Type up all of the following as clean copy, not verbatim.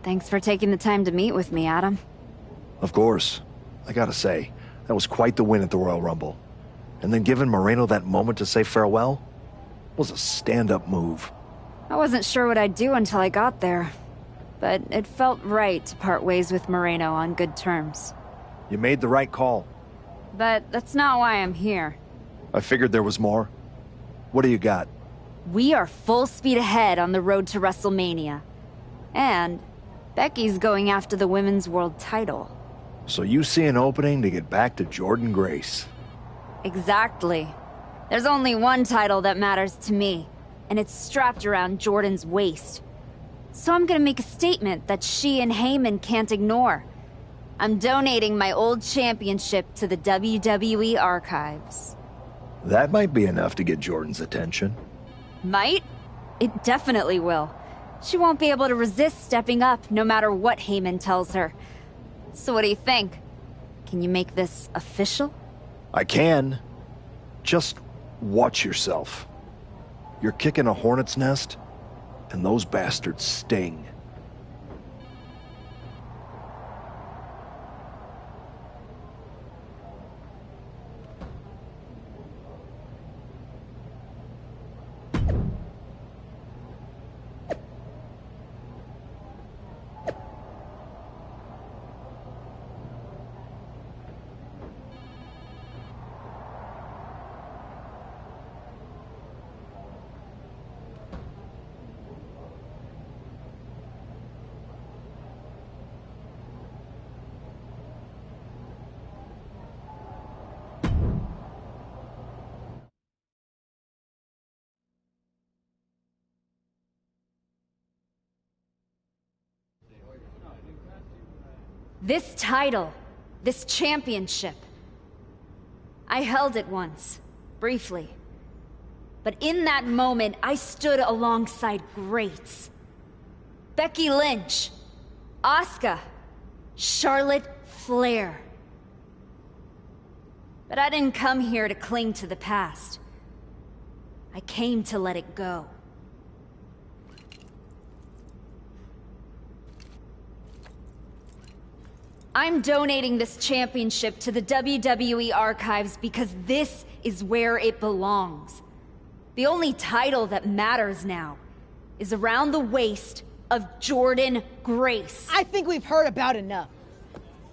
Thanks for taking the time to meet with me, Adam. Of course. I gotta say, that was quite the win at the Royal Rumble. And then giving Moreno that moment to say farewell was a stand-up move. I wasn't sure what I'd do until I got there. But it felt right to part ways with Moreno on good terms. You made the right call. But that's not why I'm here. I figured there was more. What do you got? We are full speed ahead on the road to WrestleMania. And Becky's going after the Women's World title. So you see an opening to get back to Jordynne Grace. Exactly. There's only one title that matters to me, and it's strapped around Jordynne's waist. So I'm gonna make a statement that she and Heyman can't ignore. I'm donating my old championship to the WWE archives. That might be enough to get Jordynne's attention. Might? It definitely will. She won't be able to resist stepping up no matter what Heyman tells her. So what do you think? Can you make this official? I can. Just watch yourself. You're kicking a hornet's nest, and those bastards sting. This title, this championship. I held it once, briefly. But in that moment, I stood alongside greats. Becky Lynch, Asuka, Charlotte Flair. But I didn't come here to cling to the past. I came to let it go. I'm donating this championship to the WWE archives because this is where it belongs. The only title that matters now is around the waist of Jordynne Grace. I think we've heard about enough.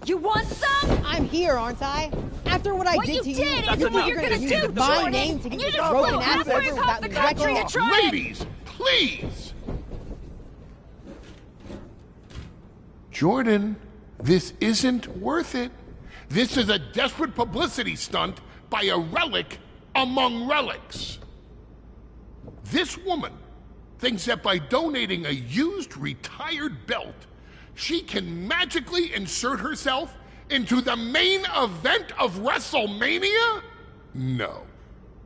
You want some? I'm here, aren't I? After what I did to you, is what you're gonna do, my Jordynne. name to And get you this just broken flew ass halfway over across without the me country wrecking to all. try and... Ladies, please! Jordynne, this isn't worth it. This is a desperate publicity stunt by a relic among relics. This woman thinks that by donating a used retired belt, she can magically insert herself into the main event of WrestleMania? No,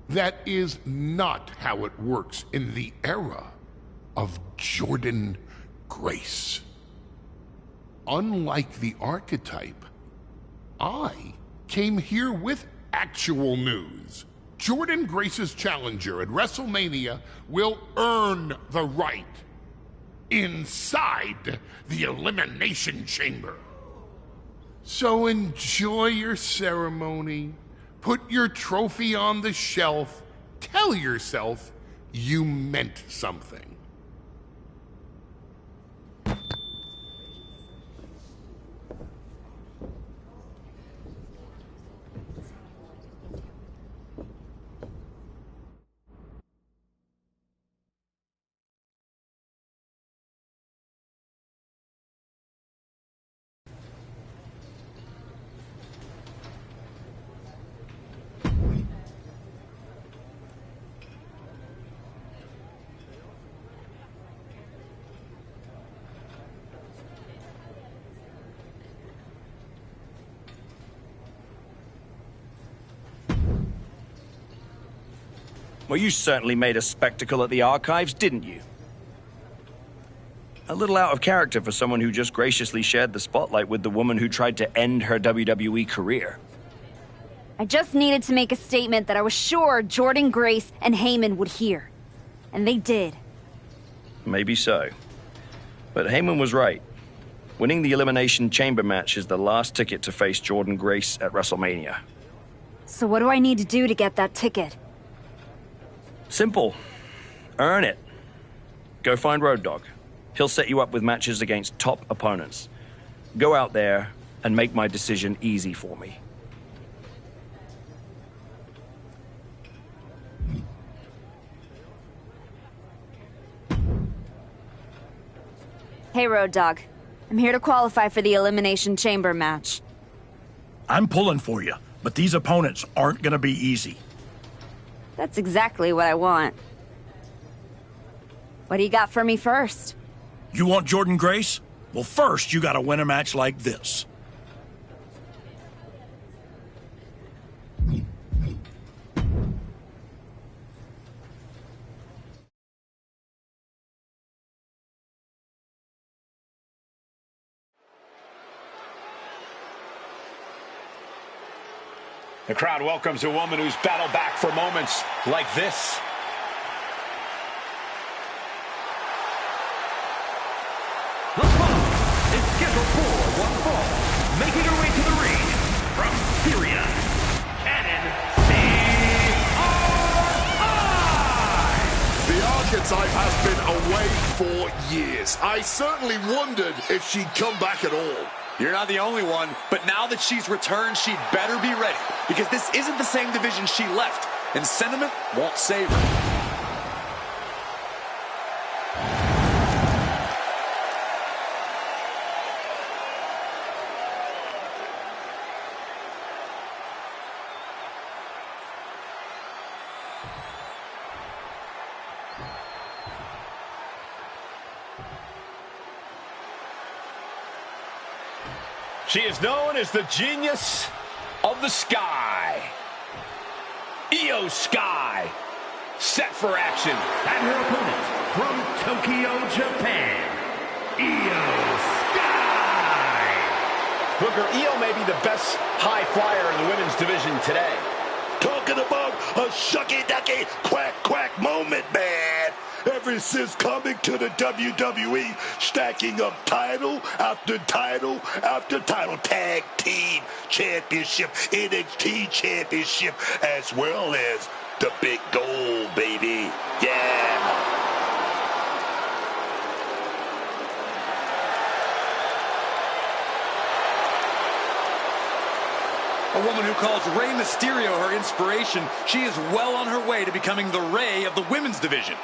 that is not how it works in the era of Jordynne Grace. Unlike the archetype, I came here with actual news. Jordynne Grace's challenger at WrestleMania will earn the right inside the Elimination Chamber. So enjoy your ceremony, put your trophy on the shelf, tell yourself you meant something. Well, you certainly made a spectacle at the archives, didn't you? A little out of character for someone who just graciously shared the spotlight with the woman who tried to end her WWE career. I just needed to make a statement that I was sure Jordynne Grace and Heyman would hear. And they did. Maybe so. But Heyman was right. Winning the Elimination Chamber match is the last ticket to face Jordynne Grace at WrestleMania. So what do I need to do to get that ticket? Simple. Earn it. Go find Road Dogg. He'll set you up with matches against top opponents. Go out there and make my decision easy for me. Hey, Road Dogg. I'm here to qualify for the Elimination Chamber match. I'm pulling for you, but these opponents aren't gonna be easy. That's exactly what I want. What do you got for me first? You want Jordynne Grace? Well, first you gotta win a match like this. The crowd welcomes a woman who's battled back for moments like this. The foe is scheduled for one fall, making her way to the ring from Syria, Cannon C.R.I. The archetype has been away for years. I certainly wondered if she'd come back at all. You're not the only one, but now that she's returned, she'd better be ready, because this isn't the same division she left, and sentiment won't save her. She is known as the genius of the sky. Io Sky, set for action. And her opponent from Tokyo, Japan, Io Sky. Booker, Io may be the best high flyer in the women's division today. Talking about a shucky-ducky, quack-quack moment, man. Ever since coming to the WWE, stacking up title after title after title, tag team championship, NXT championship, as well as the big gold, baby. Yeah. A woman who calls Rey Mysterio her inspiration, she is well on her way to becoming the Rey of the women's division.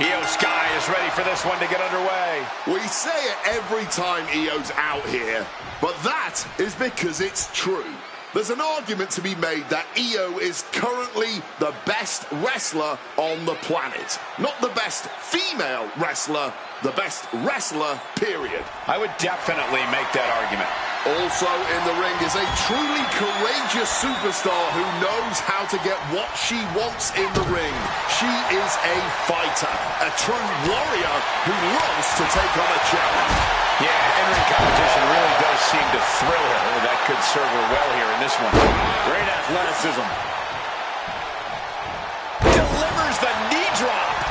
Io Sky is ready for this one to get underway. We say it every time Io's out here, but that is because it's true. There's an argument to be made that Io is currently the best wrestler on the planet. Not the best female wrestler, the best wrestler, period. I would definitely make that argument. Also in the ring is a truly courageous superstar who knows how to get what she wants in the ring. She is a fighter, a true warrior who loves to take on a challenge. Yeah, entering competition really does seem to thrill her. That could serve her well here in this one. Great athleticism. Delivers the knee drop.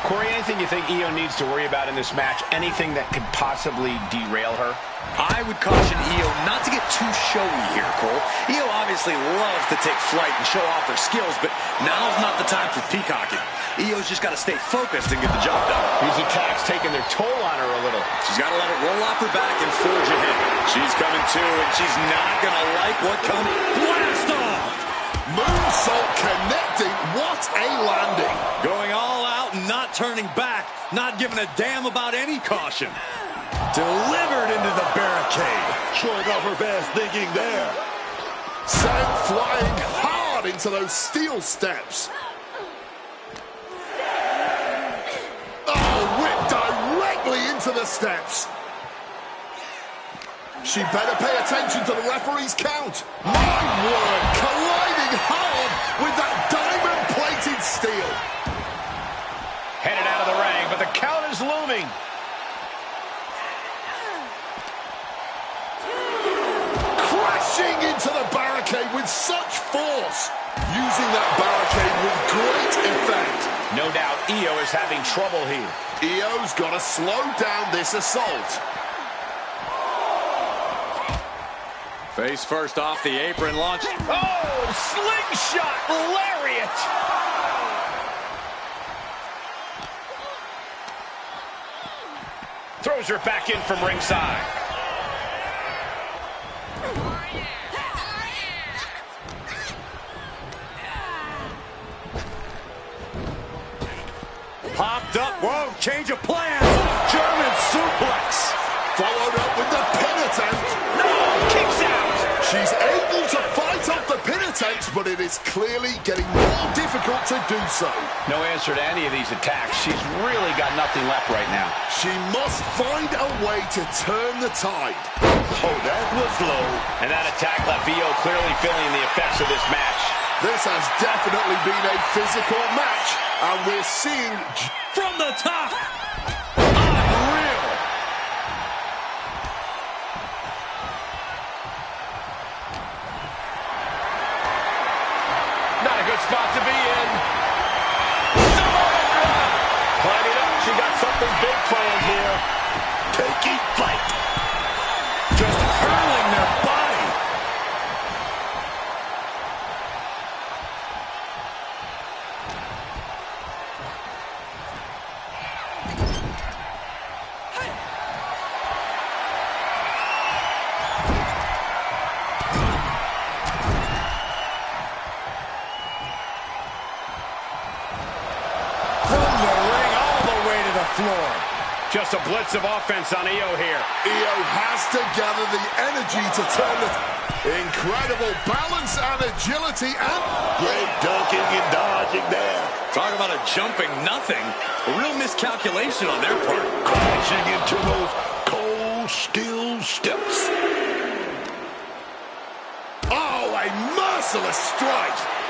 Corey, anything you think Io needs to worry about in this match? Anything that could possibly derail her? I would caution Io not to get too showy here, Cole. Io obviously loves to take flight and show off her skills, but now's not the time for peacocking. Io's just got to stay focused and get the job done. These attacks taking their toll on her a little. She's got to let it roll off her back and forge ahead. She's coming too, and she's not going to like what comes. Blast off! Moonsault connecting. What a landing. Going all out and not turning back, not giving a damn about any caution. Delivered into the barricade. Showing off her best thinking there. Sent flying hard into those steel steps. Oh, whipped directly into the steps. She better pay attention to the referee's count. My word, colliding hard with that diamond-plated steel. Headed with such force, using that barricade with great effect. No doubt Io is having trouble here. Io's got to slow down this assault. Face first off the apron, launch. Oh, slingshot lariat. Throws her back in from ringside. Popped up. Whoa, change of plans. German suplex. Followed up with the pin attempt. No, kicks out. She's able to fight off the pin attempts, but it is clearly getting more difficult to do so. No answer to any of these attacks. She's really got nothing left right now. She must find a way to turn the tide. Oh, that was low. And that attack left Io clearly feeling the effects of this match. This has definitely been a physical match, and we're seeing From the top. Unreal. Not a good spot to be in. Climbing up. She got something big planned here. Taking flight. Just hurling their body. Floor. Just a blitz of offense on Io here. Io has to gather the energy to turn the... Incredible balance and agility and... Great ducking and dodging there. Talk about a jumping nothing. A real miscalculation on their part. Crashing into those cold steel steps. Oh, a merciless strike.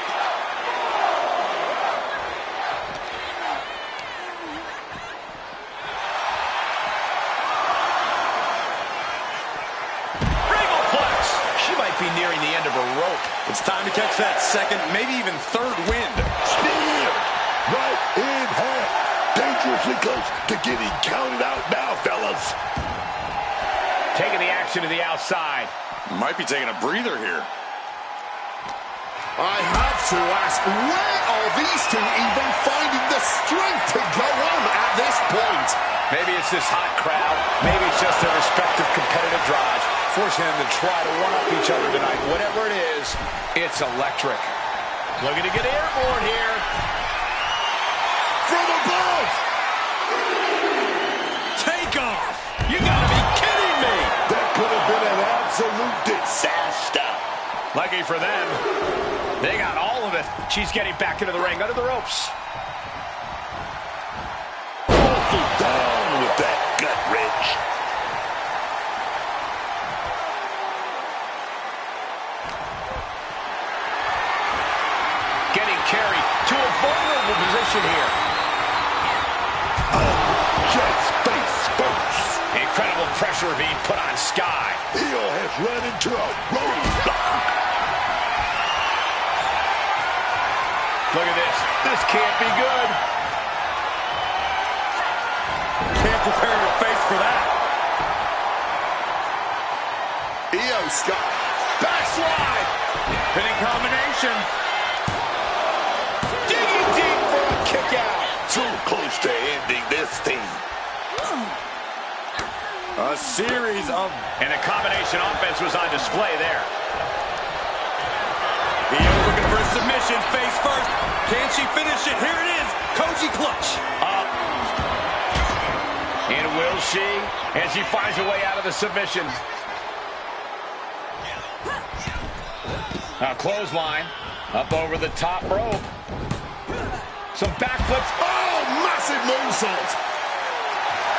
Nearing the end of her rope. It's time to catch that second, maybe even third wind. Spear right in half. Dangerously close to getting counted out now, fellas. Taking the action to the outside. Might be taking a breather here. I have to ask, where are these two even finding the strength to go on at this point? Maybe it's this hot crowd. Maybe it's just their respective competitive drives, forcing them to try to one-up each other tonight. Whatever it is, it's electric. Looking to get airborne here. From above! Take off! You gotta be kidding me! That could have been an absolute disaster. Lucky for them, they got all of it. She's getting back into the ring, under the ropes. Also down with that gut wrench. Getting carried to a vulnerable position here. Just face first. Incredible pressure being put on Sky. Io has run into a roadblock. Look at this. This can't be good. Can't prepare your face for that. Io Sky. Backslide. Pinning combination. Digging deep for a kick out. So close to ending this thing. A series of... And a combination offense was on display there. Io looking for a submission, face first. Can she finish it? Here it is. Koji clutch. Up. And will she? And she finds a way out of the submission. A clothesline. Up over the top rope. Some backflips. Oh, massive moonsault.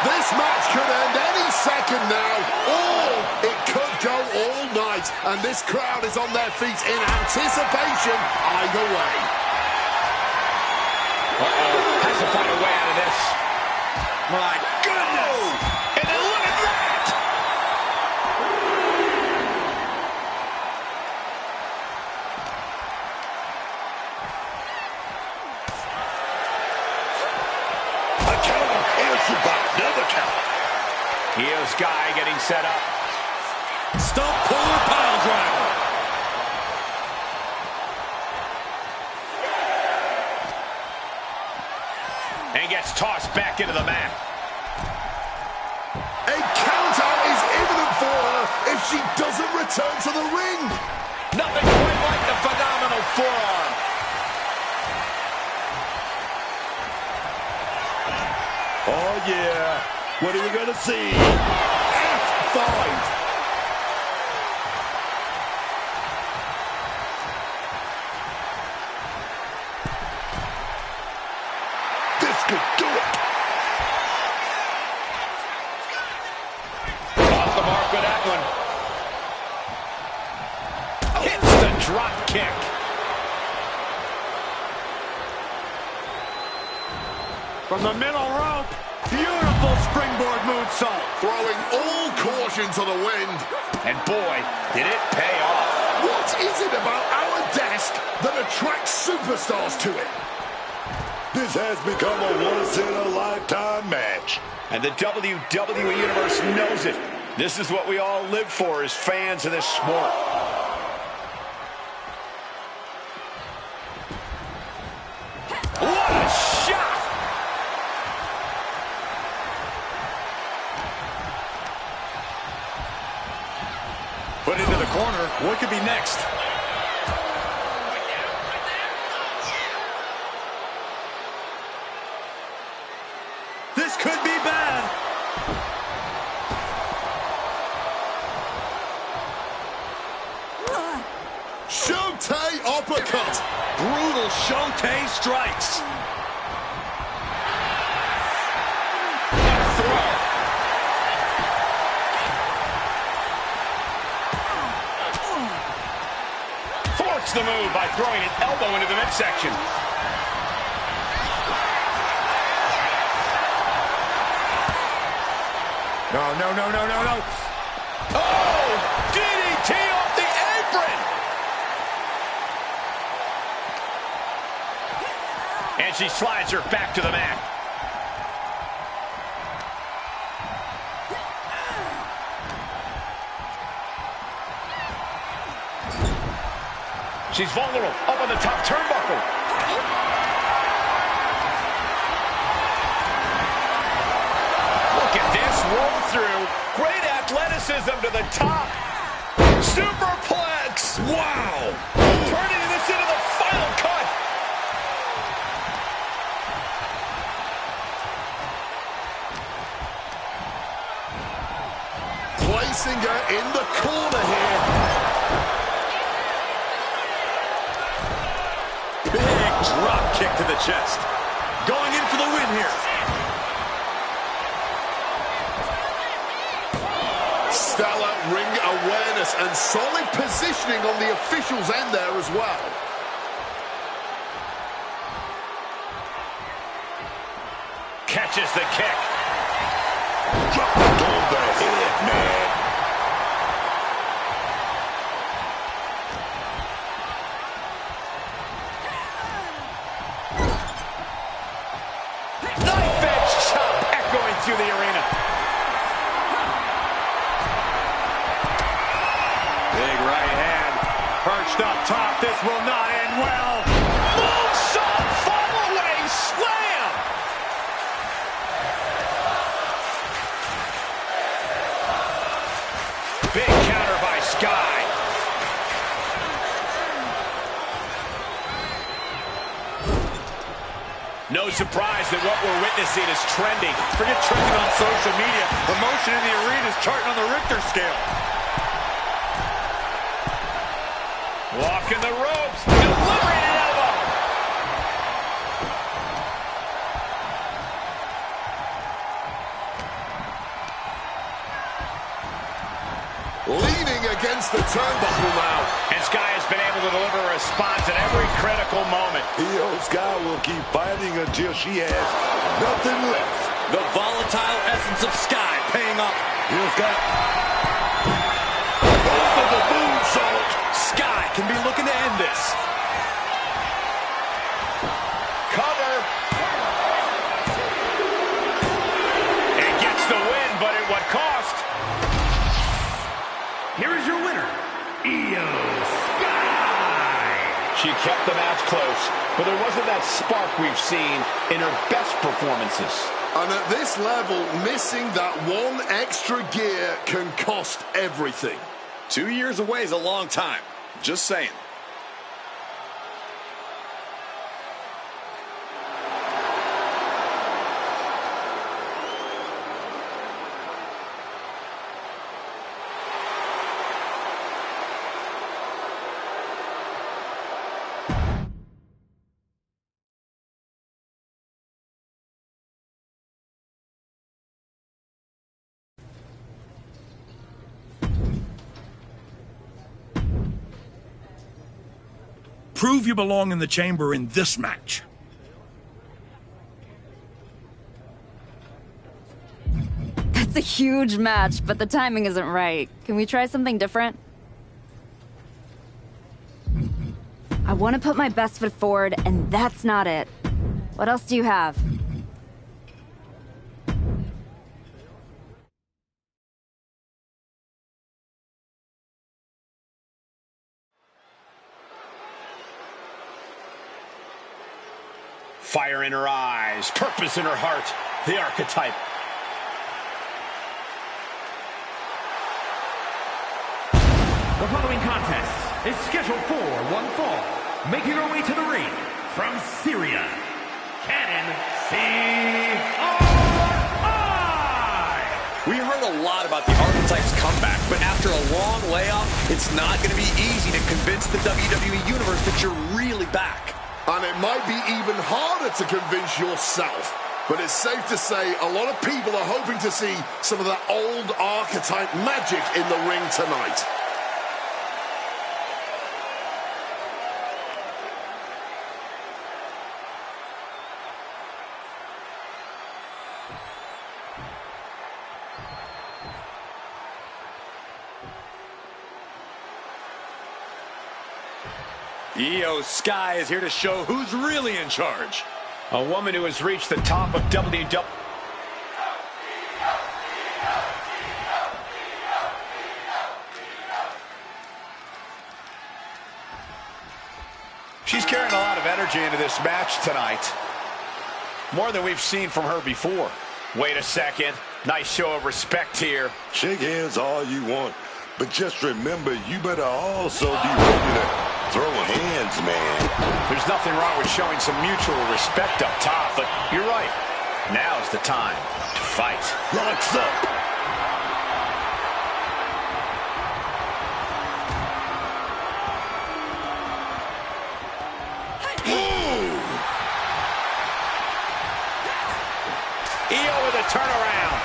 This match could end any second now. Or it could go all night. And this crowd is on their feet in anticipation either way. Uh-oh. Has to find a way out of this. My goodness. And then look at that. count. Io's guy getting set up. Stump puller pile driver. And gets tossed back into the mat. A counter is imminent for her if she doesn't return to the ring. Nothing quite like the phenomenal forearm. Oh, yeah. What are we going to see? F5. This could do it. Off the mark with that one. Hits the drop kick. From the middle rope. Beautiful springboard moonsault. Throwing all caution to the wind. And boy, did it pay off. What is it about our desk that attracts superstars to it? This has become a once-in-a-lifetime match. And the WWE Universe knows it. This is what we all live for as fans of this sport. What a shot! Put into the corner. What could be next? This could be bad. Shote uppercut. Brutal Shote strikes. Forks the move by throwing an elbow into the midsection. No. Oh! DDT off the apron! And she slides her back to the mat. She's vulnerable, up on the top turnbuckle. Look at this, roll through. Great athleticism to the top. Superplex! Wow! Turning this into the final cut. Placing her in the corner here. Big drop kick to the chest. Going in for the win here. Stellar ring awareness and solid positioning on the officials' end there as well. Catches the kick. Drop it on the head, man. Knife edge chop echoing through the arena. Big right hand. Perched up top. This will not end well. Moonsault fall-away slam! Big counter by Sky. No surprise that what we're witnessing is trending. Forget trending on social media. Emotion in the arena is charting on the Richter scale. Walking the ropes. Delivering an elbow. Leaning against the turnbuckle now. And Sky has been able to deliver a response at every critical moment. Io Sky will keep fighting until she has nothing left. The volatile essence of Sky paying off. Io Sky. Over the moonsault. Sky can be looking to end this. Cover. And gets She kept the match close, but there wasn't that spark we've seen in her best performances. And at this level, missing that one extra gear can cost everything. 2 years away is a long time. Just saying. Prove you belong in the chamber in this match. That's a huge match, but the timing isn't right. Can we try something different? I want to put my best foot forward, and that's not it. What else do you have? Fire in her eyes, purpose in her heart, the archetype. The following contest is scheduled for one fall. Making her way to the ring from Syria, Cannon C.R.I. We heard a lot about the archetype's comeback, but after a long layoff, it's not going to be easy to convince the WWE Universe that you're really back. And it might be even harder to convince yourself. But it's safe to say a lot of people are hoping to see some of that old archetype magic in the ring tonight. Io Sky is here to show who's really in charge. A woman who has reached the top of WWE. She's carrying a lot of energy into this match tonight. More than we've seen from her before. Wait a second. Nice show of respect here. Shake hands all you want, but just remember, you better also be ready to throw hands, man. There's nothing wrong with showing some mutual respect up top, but you're right. Now's the time to fight. Locks up. Io with a turnaround.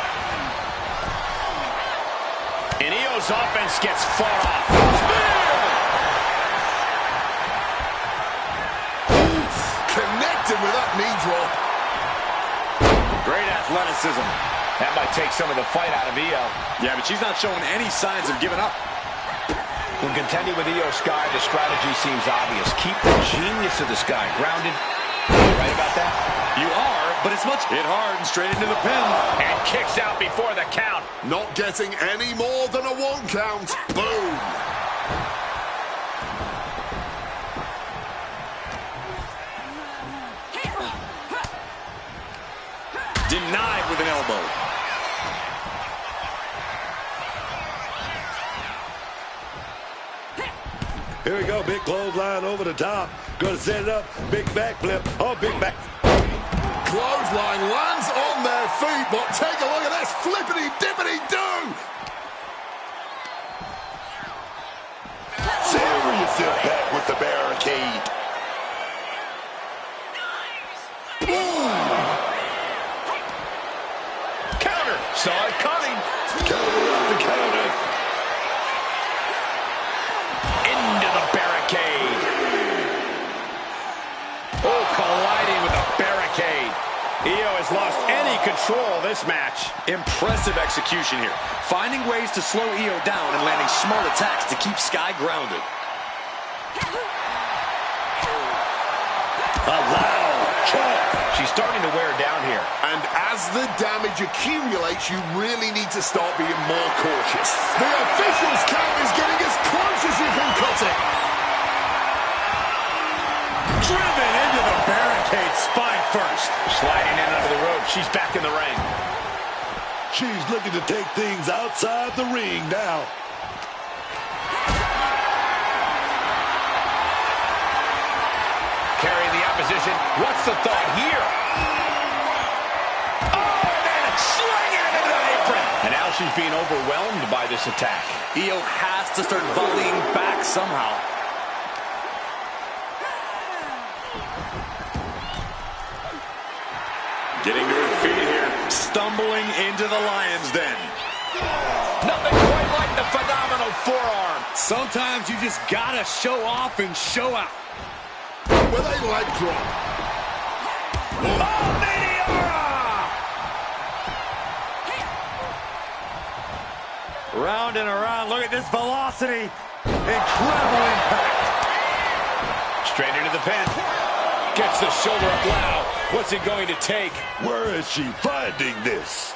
And Io's offense gets far off. Connected with that knee drop. Great athleticism. That might take some of the fight out of Io. Yeah, but she's not showing any signs of giving up. When contending with Io Sky, the strategy seems obvious. Keep the genius of this guy grounded. Are you right about that? You are, but it's much hit hard and straight into the pin. And kicks out before the count. Not getting any more than a 1 count. Boom. Denied with an elbow. Here we go, big clothesline over the top. Gonna set it up, big backflip. Oh, big back. Clothesline lands on their feet, but take a look at this. Flippity-dippity-do. Serious impact with the barricade. Counter. Saw it coming. Counter up the counter. Into the barricade. Oh, colliding with the barricade. Io has lost any control of this match. Impressive execution here. Finding ways to slow Io down and landing smart attacks to keep Sky grounded. A loud chop. She's starting to wear down here. And as the damage accumulates, you really need to start being more cautious. The official's count is getting as close as you can cut it. Sliding in under the rope. She's back in the ring. She's looking to take things outside the ring now. Carrying the opposition. What's the thought here? Oh, and then slinging it into the apron. And now she's being overwhelmed by this attack. Io has to start volleying back somehow. Getting to her feet here. Stumbling into the lion's den. Nothing quite like the phenomenal forearm. Sometimes you just gotta show off and show out. With a leg drop. Oh, Meteora! Round and around. Look at this velocity. Incredible impact. Straight into the pin. Gets the shoulder up loud. What's it going to take? Where is she finding this?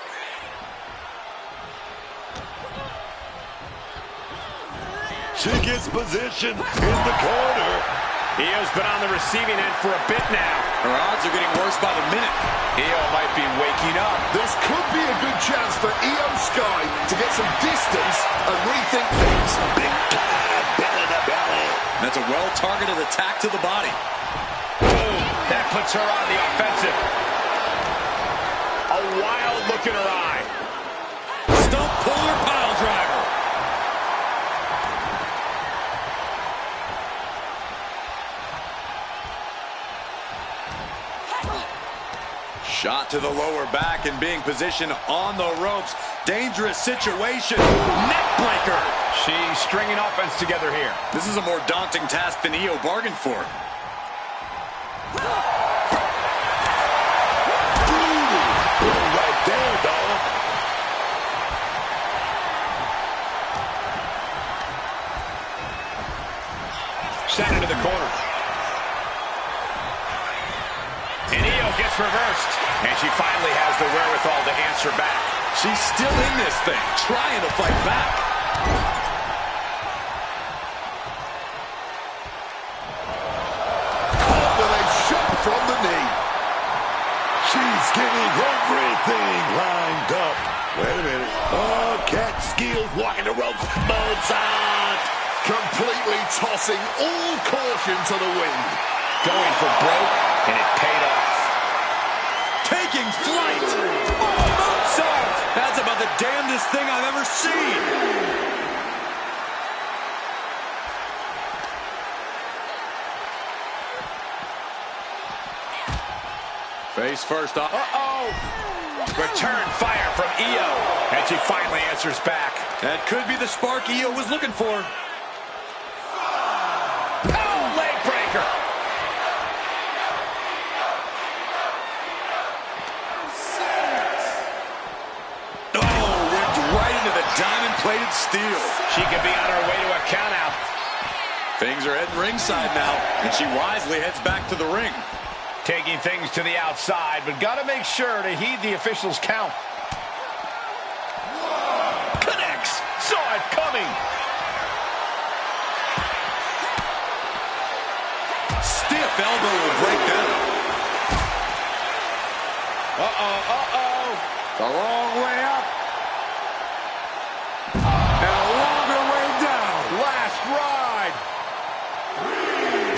She gets positioned in the corner. Io's been on the receiving end for a bit now. Her odds are getting worse by the minute. Io might be waking up. This could be a good chance for Io Sky to get some distance and rethink things. Big time, belly to belly. That's a well-targeted attack to the body. Boom. That puts her on the offensive. A wild look in her eye. Stump puller pile driver. Shot to the lower back and being positioned on the ropes. Dangerous situation. Neck breaker. She's stringing offense together here. This is a more daunting task than Io bargained for. Right there, dog. Sent into the corner. And Io gets reversed. And she finally has the wherewithal to answer back. She's still in this thing, trying to fight back. Caught with a shot from the knee. She's getting everything lined up. Wait a minute. Oh, cat skills, walking the ropes. Mozart. Completely tossing all caution to the wind. Going for broke, and it paid off. Taking flight. Oh, Mozart. That's about the damnedest thing I've ever seen. Face first off. Uh-oh. Return fire from Io. And she finally answers back. That could be the spark Io was looking for. Oh, leg breaker. Oh, ripped right into the diamond-plated steel. She could be on her way to a countout. Things are heading ringside now, and she wisely heads back to the ring. Taking things to the outside, but got to make sure to heed the official's count. Connects. Saw it coming. Stiff elbow will break that. Uh-oh, uh-oh. The long way up. And a longer way down. Last ride.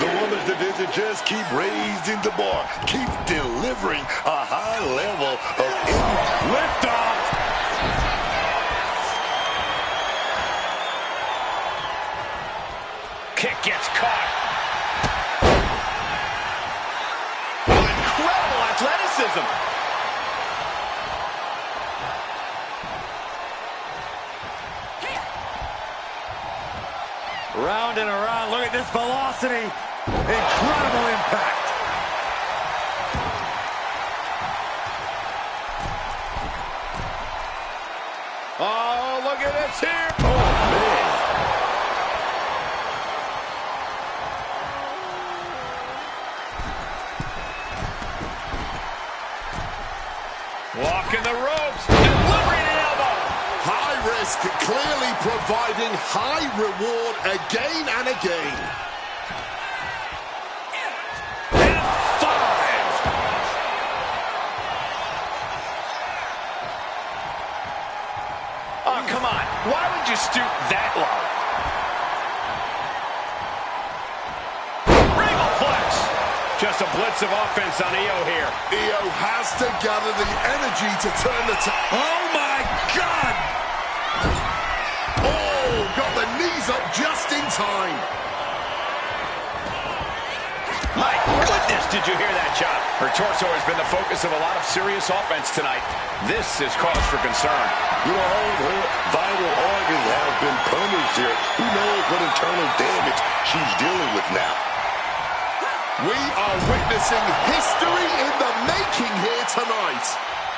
The woman's division just keep raising the bar, keep delivering a high level of Liftoff. Kick gets caught. Incredible athleticism. Round and around. Look at this velocity. Incredible impact. Oh, look at this here. Oh, man. Walking the ropes. Delivering an elbow. High risk, clearly providing high reward again and again. And 5. How'd you stoop that low? Regalplex. Just a blitz of offense on Io here. Io has to gather the energy to turn the Oh, my God! Oh, got the knees up just in time. My goodness, did you hear that shot? Her torso has been the focus of a lot of serious offense tonight. This is cause for concern. You know, all of her vital organs have been punished here. Who knows what internal damage she's dealing with now? We are witnessing history in the making here tonight.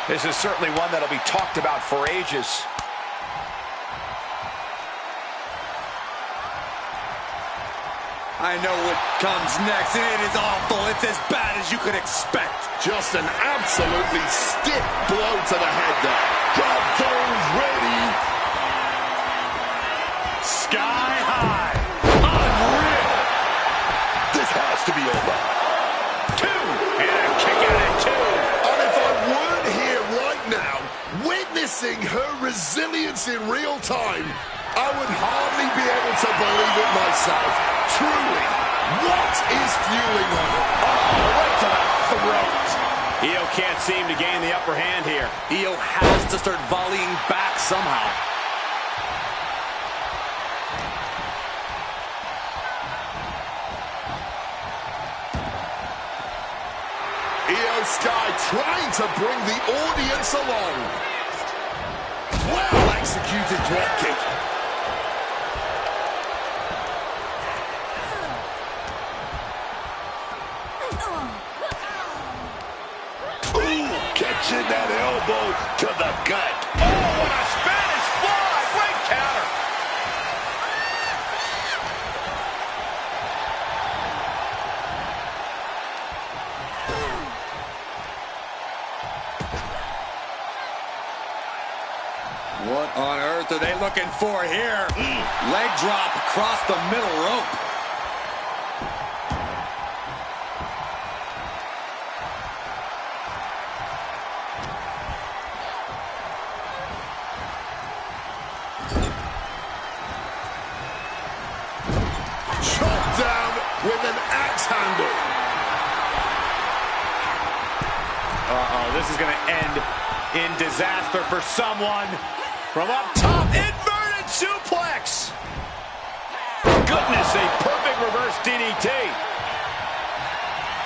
This is certainly one that'll be talked about for ages. I know what comes next, and it is awful. It's as bad as you could expect. Just an absolutely stiff blow to the head there. Drop those ready. Sky high. Unreal. This has to be over. 2. And a kick out at 2. And if I weren't here right now, witnessing her resilience in real time, I would hardly be able to believe it myself. Truly, what is fueling her? Oh, right to the throat. Io can't seem to gain the upper hand here. Io has to start volleying back somehow. Io Sky trying to bring the audience along. Well executed drop kick. Catching that elbow to the gut. Oh, what a Spanish fly! Great counter. What on earth are they looking for here? Leg drop across the middle rope. With an axe handle. This is going to end in disaster for someone. From up top, inverted suplex. Goodness, a perfect reverse DDT.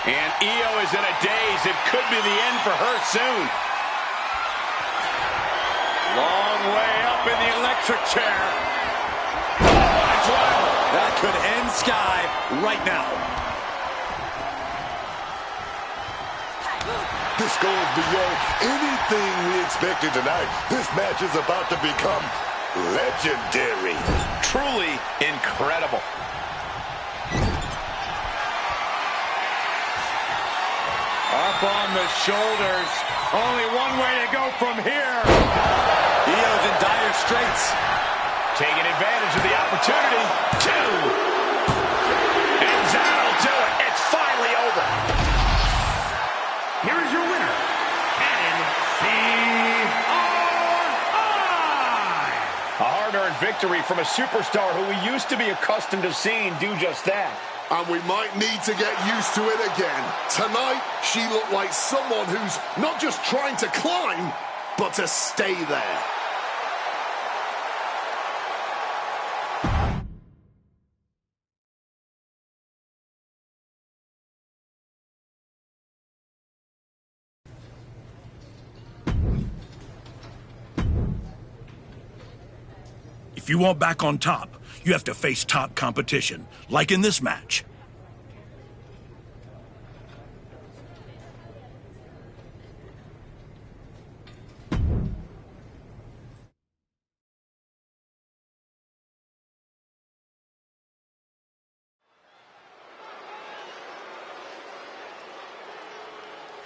And Io is in a daze. It could be the end for her soon. Long way up in the electric chair. That could end Sky right now. This goes beyond anything we expected tonight. This match is about to become legendary. Truly incredible. Up on the shoulders. Only one way to go from here. Io's in dire straits. Taking advantage of the opportunity. 2. And that'll do it. It's finally over. Here is your winner, NCRI. A hard-earned victory from a superstar who we used to be accustomed to seeing do just that. And we might need to get used to it again. Tonight, she looked like someone who's not just trying to climb, but to stay there. If you want back on top, you have to face top competition, like in this match.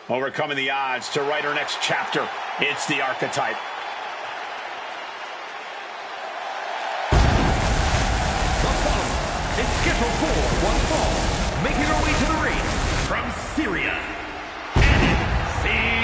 Overcoming the odds to write her next chapter. It's the archetype. It's scheduled for one fall, making her way to the ring from Syria, NCRI.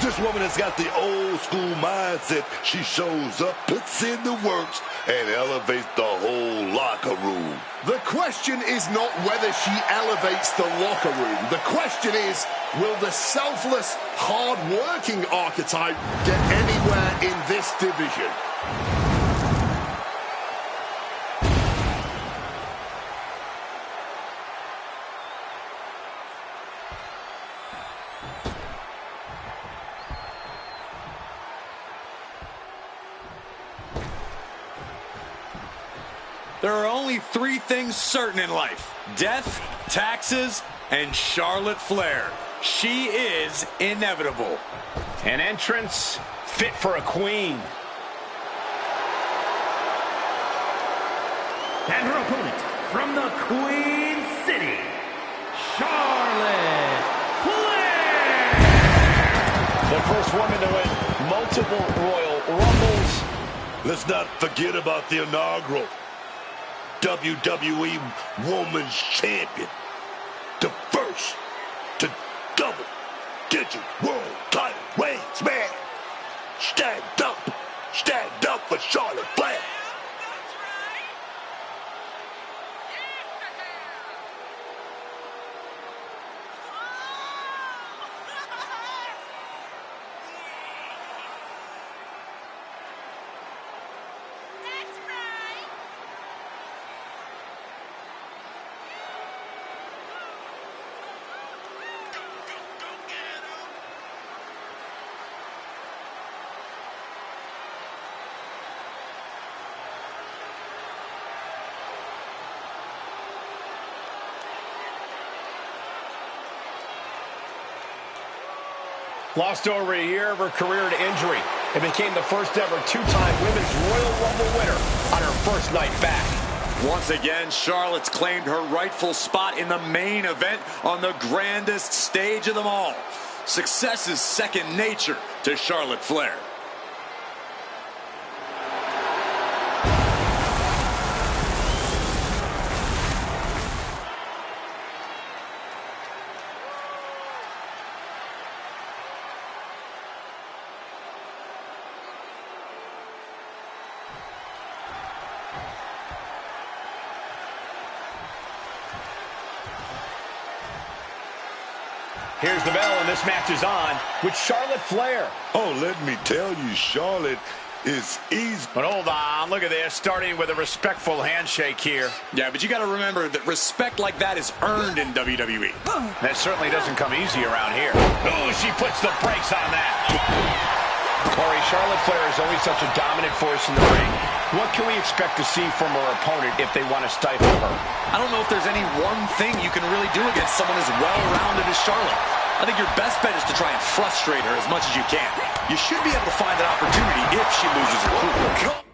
This This woman has got the old school mindset. She shows up, puts in the works, and elevates the whole locker room. The question is not whether she elevates the locker room. The question is, will the selfless, hard-working archetype get anywhere in this division? There are only three things certain in life: death, taxes, and Charlotte Flair. She is inevitable. An entrance fit for a queen. And her opponent from the Queen City, Charlotte Flair! The first woman to win multiple Royal Rumbles. Let's not forget about the inaugural WWE Women's Champion. The first to double-digit world title reigns, man. Stand up for Charlotte Flair. Lost over a year of her career to injury and became the first ever two-time Women's Royal Rumble winner on her first night back. Once again, Charlotte's claimed her rightful spot in the main event on the grandest stage of them all. Success is second nature to Charlotte Flair. Here's the bell, and this match is on with Charlotte Flair. Oh, let me tell you, Charlotte is easy. But hold on, look at this, starting with a respectful handshake here. Yeah, but you got to remember that respect like that is earned in WWE. That certainly doesn't come easy around here. Oh, she puts the brakes on that. Corey, Charlotte Flair is always such a dominant force in the ring. What can we expect to see from her opponent if they want to stifle her? I don't know if there's any one thing you can really do against someone as well-rounded as Charlotte. I think your best bet is to try and frustrate her as much as you can. You should be able to find that opportunity if she loses her cool.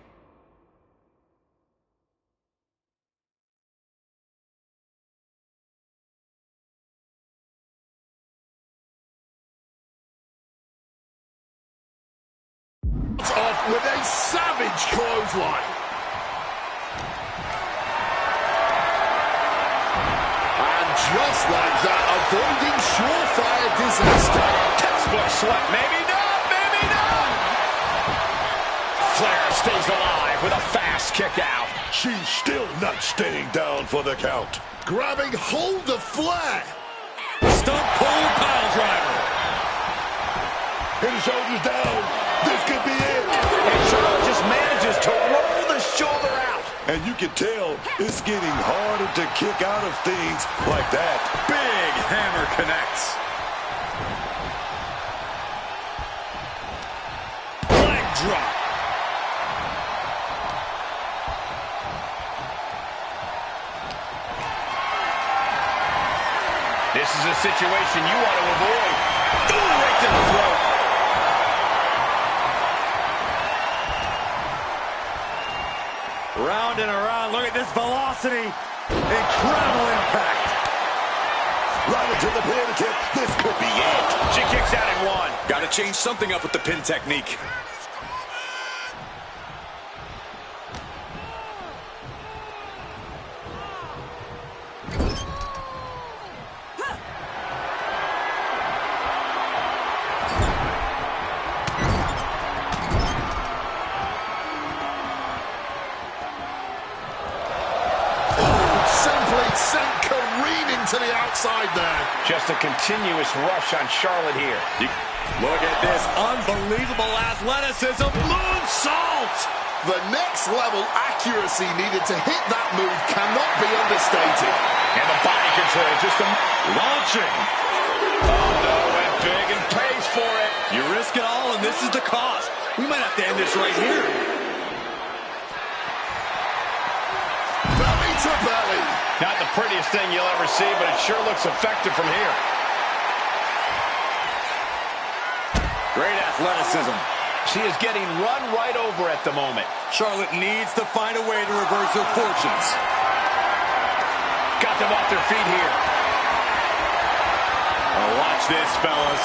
Off with a savage clothesline. And just like that, avoiding surefire disaster. Textbook sweat, maybe not, maybe not. Flair stays alive with a fast kick out. She's still not staying down for the count. Grabbing hold of Flair. Stump pull pile driver. His shoulders down. This could be it. And Charlotte just manages to roll the shoulder out. And you can tell it's getting harder to kick out of things like that. Big hammer connects. Leg drop. This is a situation you want to avoid. Ooh, right to the throat. Round and around. Look at this velocity. Incredible impact. Right into the pin kick. This could be it. She kicks out in one. Got to change something up with the pin technique. sent careening to the outside there. Just a continuous rush on Charlotte here. Look at this unbelievable athleticism. Moonsault! The next level accuracy needed to hit that move cannot be understated. And the body control just launching. Oh, no, went big and pays for it. You risk it all, and this is the cost. We might have to end this right here. Belly to belly. Not the prettiest thing you'll ever see, but it sure looks effective from here. Great athleticism. She is getting run right over at the moment. Charlotte needs to find a way to reverse her fortunes. Got them off their feet here. Oh, watch this, fellas.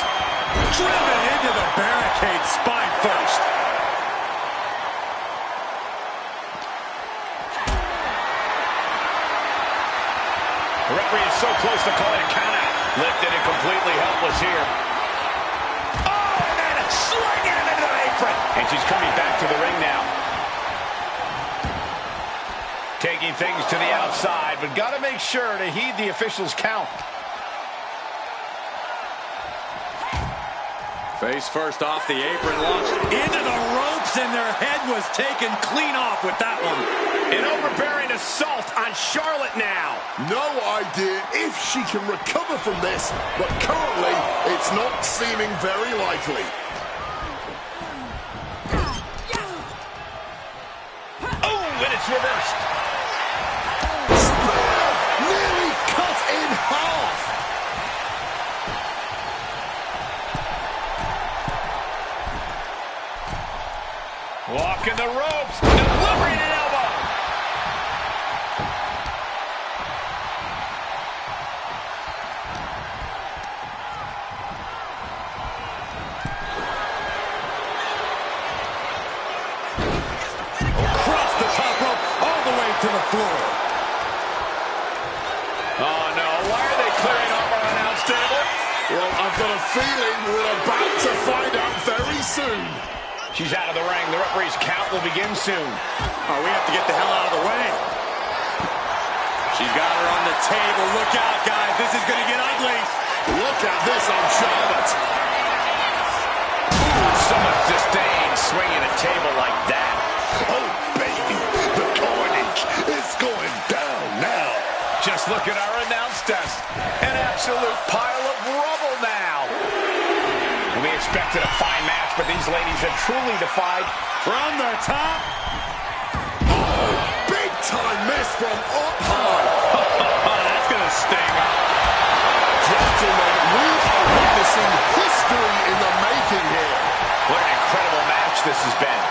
Driven into the barricade, spine first. The referee is so close to calling a countout. Lifted and completely helpless here. Oh, and then a sling into the apron. And she's coming back to the ring now. Taking things to the outside, but got to make sure to heed the officials' count. Face first off the apron, launched into the ropes, and their head was taken clean off with that one. An overbearing assault on Charlotte now. No idea if she can recover from this, but currently it's not seeming very likely. Oh, and it's reversed. Spear nearly cut in half. Walking the ropes, delivering an elbow. Across the top rope, all the way to the floor. Oh, no. Why are they clearing up our announce table? Well, I've got a feeling we're about to find out very soon. She's out of the ring. The referee's count will begin soon. Oh, we have to get the hell out of the way. She's got her on the table. Look out, guys. This is going to get ugly. Look at this on Charlotte. Ooh, so much disdain swinging a table like that. Oh, baby, the carnage is going down now. Just look at our announce desk. An absolute pile of rubble now. We expected a fine match, but these ladies have truly defied. From the top. Oh, big time miss from up high. That's going to sting. Gentlemen, we are witnessing history in the making here. What an incredible match this has been.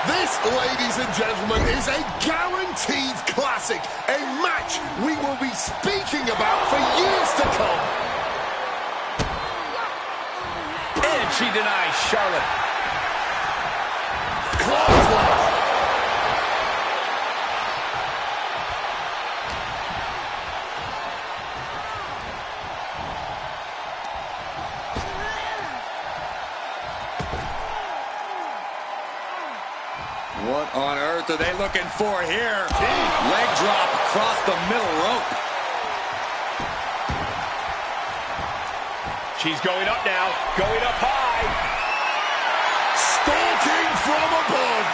This, ladies and gentlemen, is a guaranteed classic. A match we will be speaking about for years to come. And she denies Charlotte. Clothesline. What on earth are they looking for here? Leg drop across the middle rope. She's going up now, going up high. Stalking from above.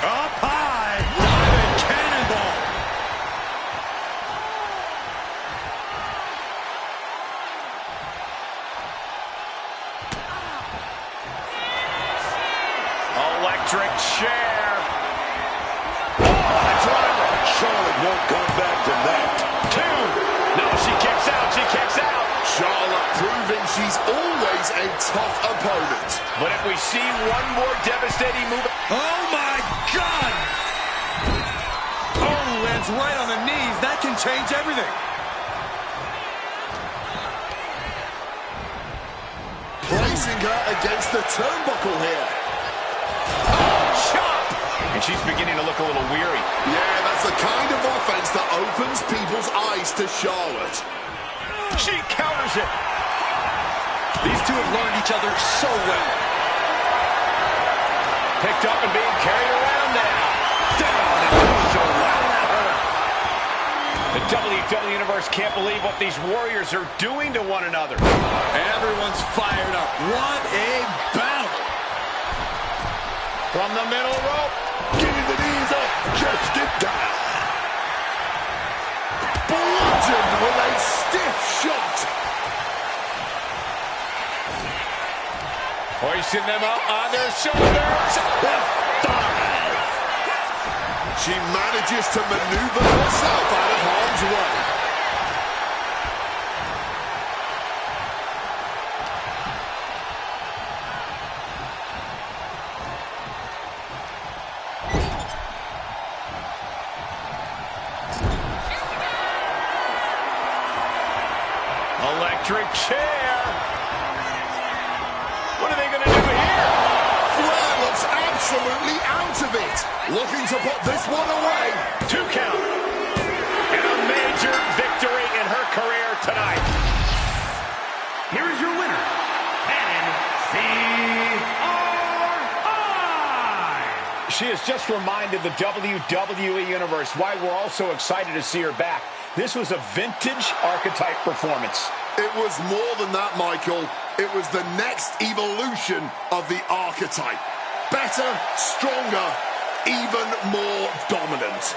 Up high. Diamond cannonball. Electric chair. Oh, the driver. Charlotte won't come back from that. Two. No, she kicks out. She kicks out. Charlotte proving she's always a tough opponent. But if we see one more devastating move... Oh, my God! Oh, lands right on the knees. That can change everything. Placing her against the turnbuckle here. Oh, chop! And she's beginning to look a little weary. Yeah, that's the kind of offense that opens people's eyes to Charlotte. She counters it. These two have learned each other so well. Picked up and being carried around now. Down and so loud at her. WWE Universe can't believe what these warriors are doing to one another. Everyone's fired up. What a battle. From the middle rope. Getting the knees up just in time. Bludgeoned with a stiff shot. Hoisting them up on their shoulders. F5. She manages to maneuver herself out of harm's way. Electric chair. What are they going to do here? Flair looks absolutely out of it. Looking to put this one away. 2 count. And a major victory in her career tonight. Here is your winner, NCRI. She has just reminded the WWE Universe why we're all so excited to see her back. This was a vintage archetype performance. It was more than that, Michael. It was the next evolution of the archetype. Better, stronger, even more dominant.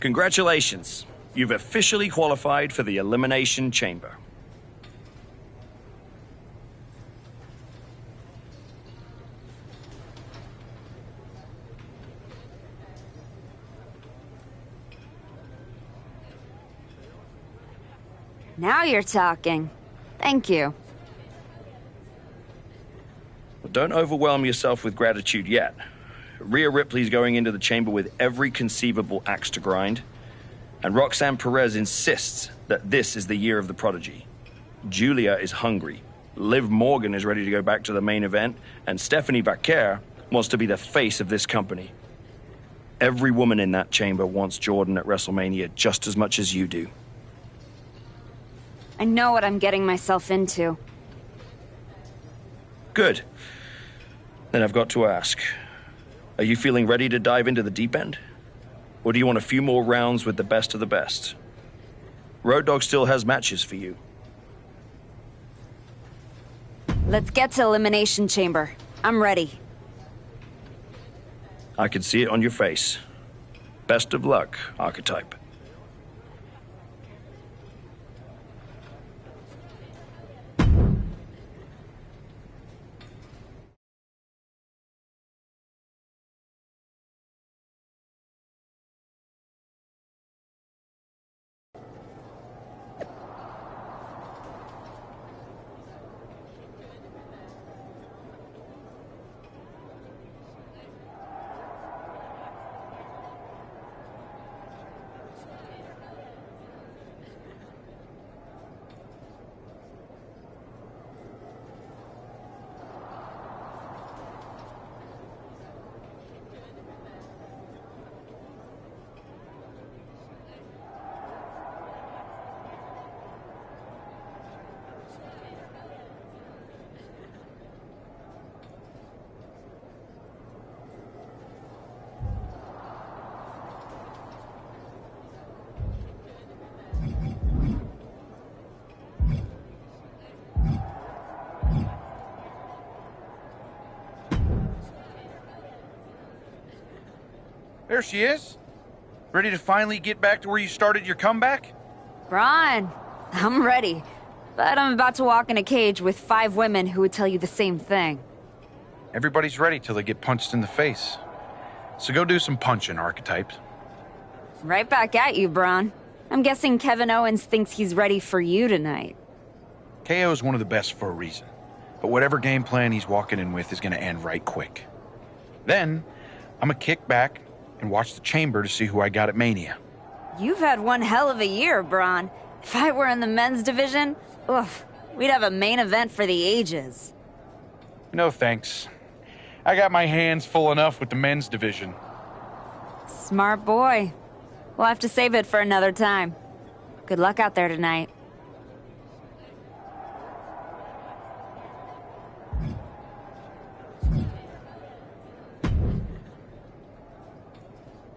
Congratulations. You've officially qualified for the Elimination Chamber. Now you're talking. Thank you. Well, don't overwhelm yourself with gratitude yet. Rhea Ripley's going into the chamber with every conceivable axe to grind. And Roxanne Perez insists that this is the year of the prodigy. Julia is hungry. Liv Morgan is ready to go back to the main event. And Stephanie Vaquer wants to be the face of this company. Every woman in that chamber wants Jordan at WrestleMania just as much as you do. I know what I'm getting myself into. Good. Then I've got to ask, are you feeling ready to dive into the deep end? Or do you want a few more rounds with the best of the best? Road Dogg still has matches for you. Let's get to Elimination Chamber. I'm ready. I can see it on your face. Best of luck, Archetype. There she is. Ready to finally get back to where you started your comeback? Braun, I'm ready. But I'm about to walk in a cage with 5 women who would tell you the same thing. Everybody's ready till they get punched in the face. So go do some punching, Archetypes. Right back at you, Braun. I'm guessing Kevin Owens thinks he's ready for you tonight. KO is one of the best for a reason. But whatever game plan he's walking in with is going to end right quick. Then, I'm going to kick back and watch the chamber to see who I got at Mania. You've had one hell of a year, Braun. If I were in the men's division, oof, we'd have a main event for the ages. No thanks. I got my hands full enough with the men's division. Smart boy. We'll have to save it for another time. Good luck out there tonight.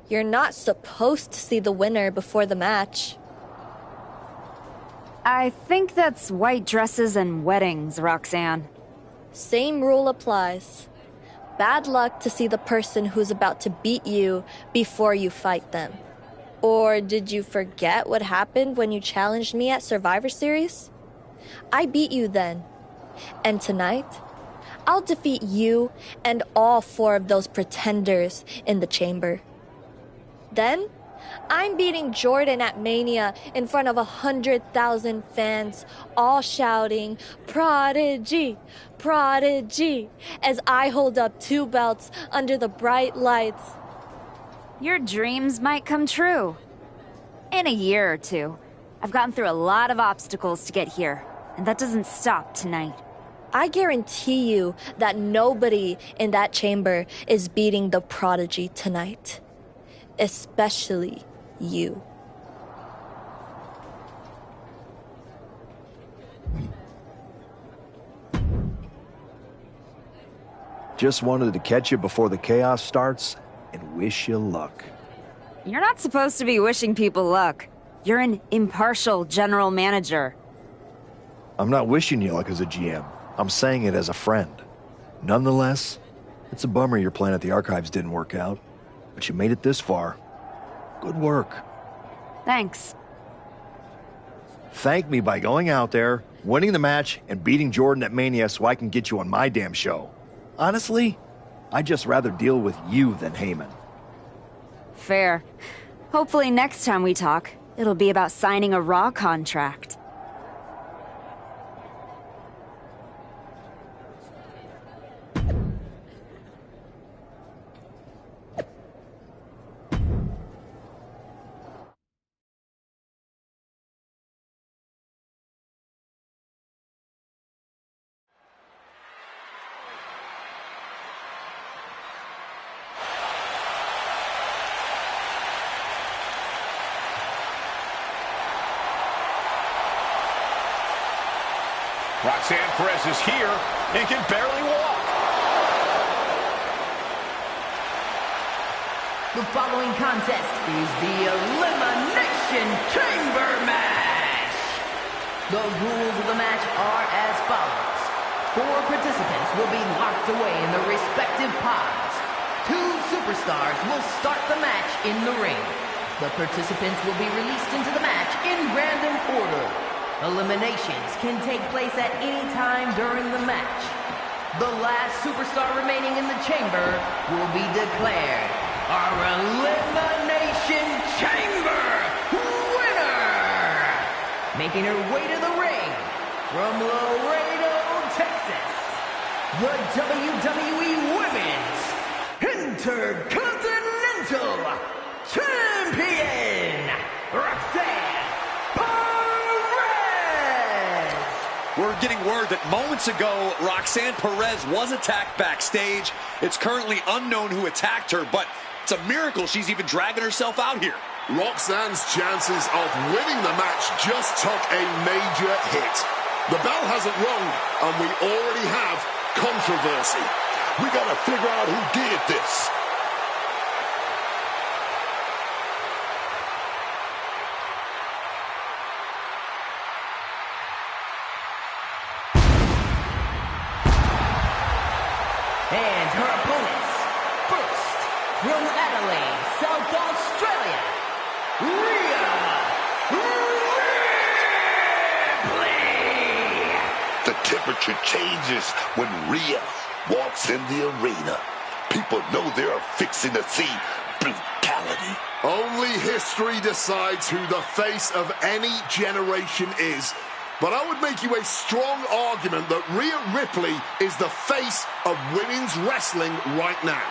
You're not supposed to see the winner before the match. I think that's white dresses and weddings, Roxanne. Same rule applies. Bad luck to see the person who's about to beat you before you fight them. Or did you forget what happened when you challenged me at Survivor Series? I beat you then. And tonight, I'll defeat you and all 4 of those pretenders in the chamber. Then, I'm beating Jordan at Mania in front of 100,000 fans, all shouting, "Prodigy! Prodigy!" as I hold up 2 belts under the bright lights. Your dreams might come true. In a year or 2. I've gotten through a lot of obstacles to get here, and that doesn't stop tonight. I guarantee you that nobody in that chamber is beating the Prodigy tonight. Especially you. Just wanted to catch you before the chaos starts and wish you luck. You're not supposed to be wishing people luck. You're an impartial general manager. I'm not wishing you luck as a GM. I'm saying it as a friend. Nonetheless, it's a bummer your plan at the Archives didn't work out. But you made it this far. Good work. Thanks. Thank me by going out there, winning the match, and beating Jordan at Mania so I can get you on my damn show. Honestly, I'd just rather deal with you than Heyman. Fair. Hopefully next time we talk, it'll be about signing a Raw contract. Roxanne Perez is here and can barely walk. The following contest is the Elimination Chamber match. The rules of the match are as follows. 4 participants will be locked away in their respective pods. 2 superstars will start the match in the ring. The participants will be released into the match in random order. Eliminations can take place at any time during the match. The last superstar remaining in the chamber will be declared our Elimination Chamber winner! Making her way to the ring from Laredo, Texas, the WWE Women's Intercontinental Champion, Roxanne. We're getting word that moments ago, Roxanne Perez was attacked backstage. It's currently unknown who attacked her, but it's a miracle she's even dragging herself out here. Roxanne's chances of winning the match just took a major hit. The bell hasn't rung, and we already have controversy. We gotta figure out who did this. And her opponents, first, from Adelaide, South Australia, Rhea Ripley. The temperature changes when Rhea walks in the arena. People know they're fixing to see brutality. Only history decides who the face of any generation is. But I would make you a strong argument that Rhea Ripley is the face of women's wrestling right now.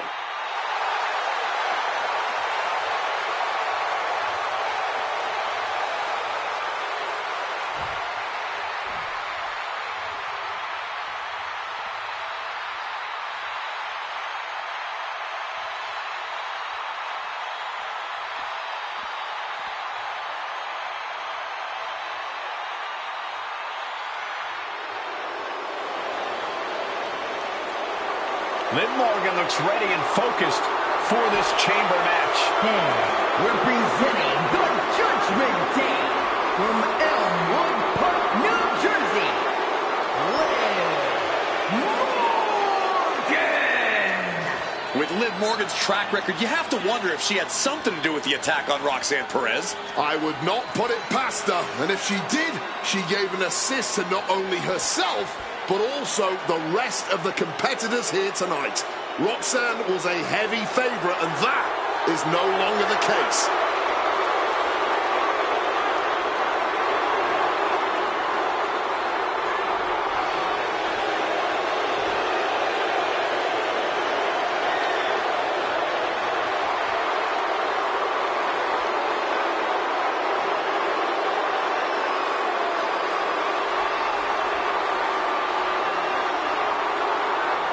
Liv Morgan looks ready and focused for this chamber match. And representing the Judgment Day from Elmwood Park, New Jersey, Liv Morgan! With Liv Morgan's track record, you have to wonder if she had something to do with the attack on Roxanne Perez. I would not put it past her, and if she did, she gave an assist to not only herself, but also the rest of the competitors here tonight. Roxanne was a heavy favorite, and that is no longer the case.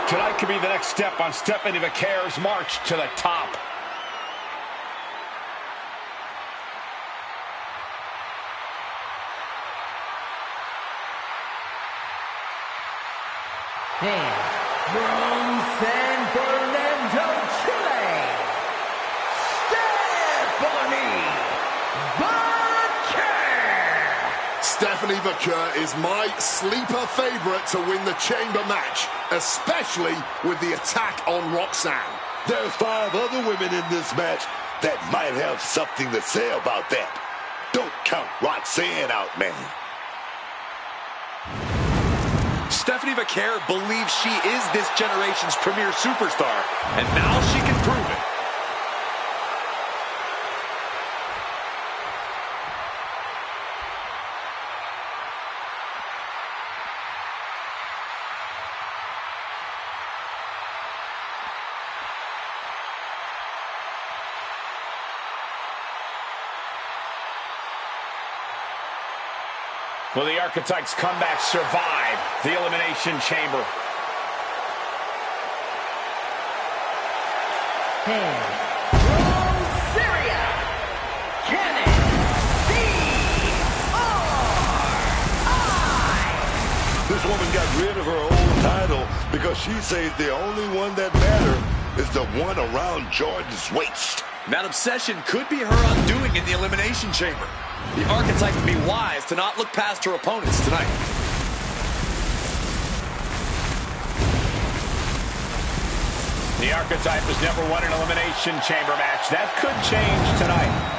Tonight could be the next step on Stephanie McCare's march to the top. And from San Fernando, Chile, Stephanie McCare is my sleeper favorite to win the chamber match, especially with the attack on Roxanne. There's 5 other women in this match that might have something to say about that. Don't count Roxanne out, man. Stephanie McCare believes she is this generation's premier superstar, and now she can prove it. Will the Archetypes' comeback survive the Elimination Chamber? Syria, Cannon, This woman got rid of her old title because she says the only one that matters is the one around Jordan's waist. That obsession could be her undoing in the Elimination Chamber. The Archetype would be wise to not look past her opponents tonight. The Archetype has never won an Elimination Chamber match. That could change tonight.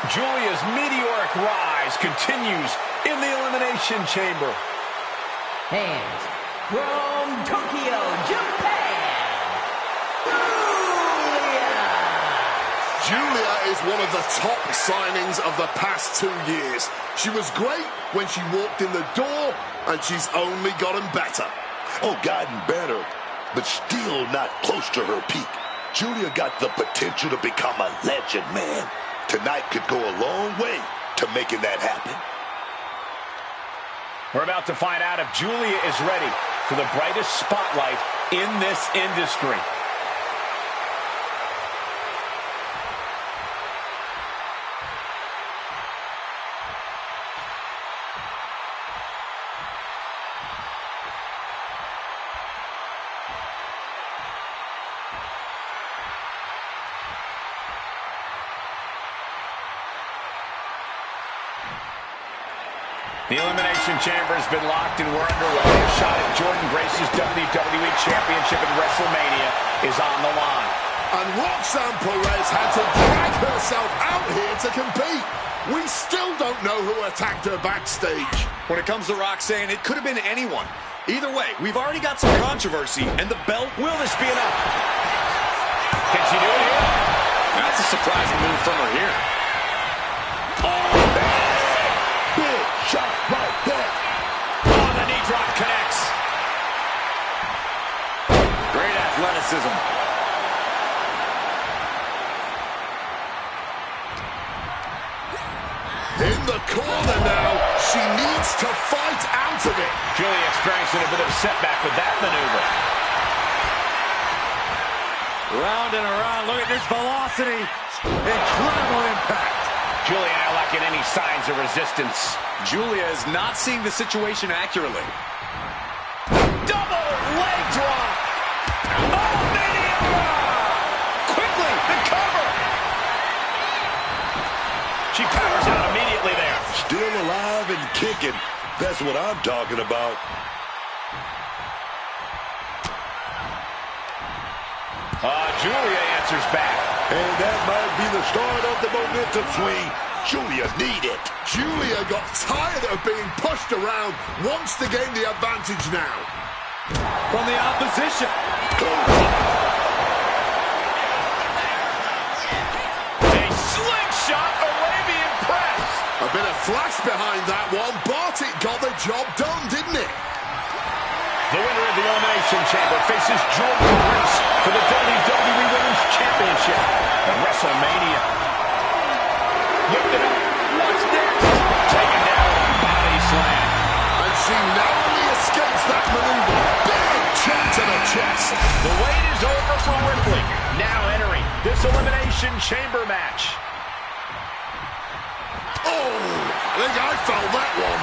Julia's meteoric rise continues in the Elimination Chamber. Hands from Tokyo, Japan, Julia is one of the top signings of the past 2 years. She was great when she walked in the door, and she's only gotten better. Oh, gotten better, but still not close to her peak. Julia got the potential to become a legend, man. Tonight could go a long way to making that happen. We're about to find out if Julia is ready for the brightest spotlight in this industry. The Elimination Chamber has been locked and we're underway. A shot at Jordan Grace's WWE Championship at WrestleMania is on the line. And Roxanne Perez had to drag herself out here to compete. We still don't know who attacked her backstage. When it comes to Roxanne, it could have been anyone. Either way, we've already got some controversy, and the belt... Will this be enough? Can she do it here? That's a surprising move from her here. Big shot right there. Oh, the knee drop connects. Great athleticism. In the corner now. She needs to fight out of it. Julia experiencing a bit of a setback with that maneuver. Round and around. Look at this velocity. Incredible impact. Julia not lacking any signs of resistance. Julia is not seeing the situation accurately. Double leg drop. Oh, Mania! Quickly, the cover. She powers out immediately there. Still alive and kicking. That's what I'm talking about. Julia answers back. And that might be the start of the momentum swing Julia needed. Julia got tired of being pushed around, wants to gain the advantage now. From the opposition. A slingshot Arabian press. A bit of flash behind that one, but it got the job done, didn't it? The winner of the Elimination Chamber faces Jordan Grace for the WWE Women's Championship at WrestleMania. Lifted up. What's next? Taken down. Body slam. And she narrowly escapes chest. The wait is over for Ripley. Now entering this Elimination Chamber match. Oh, I think I felt that one.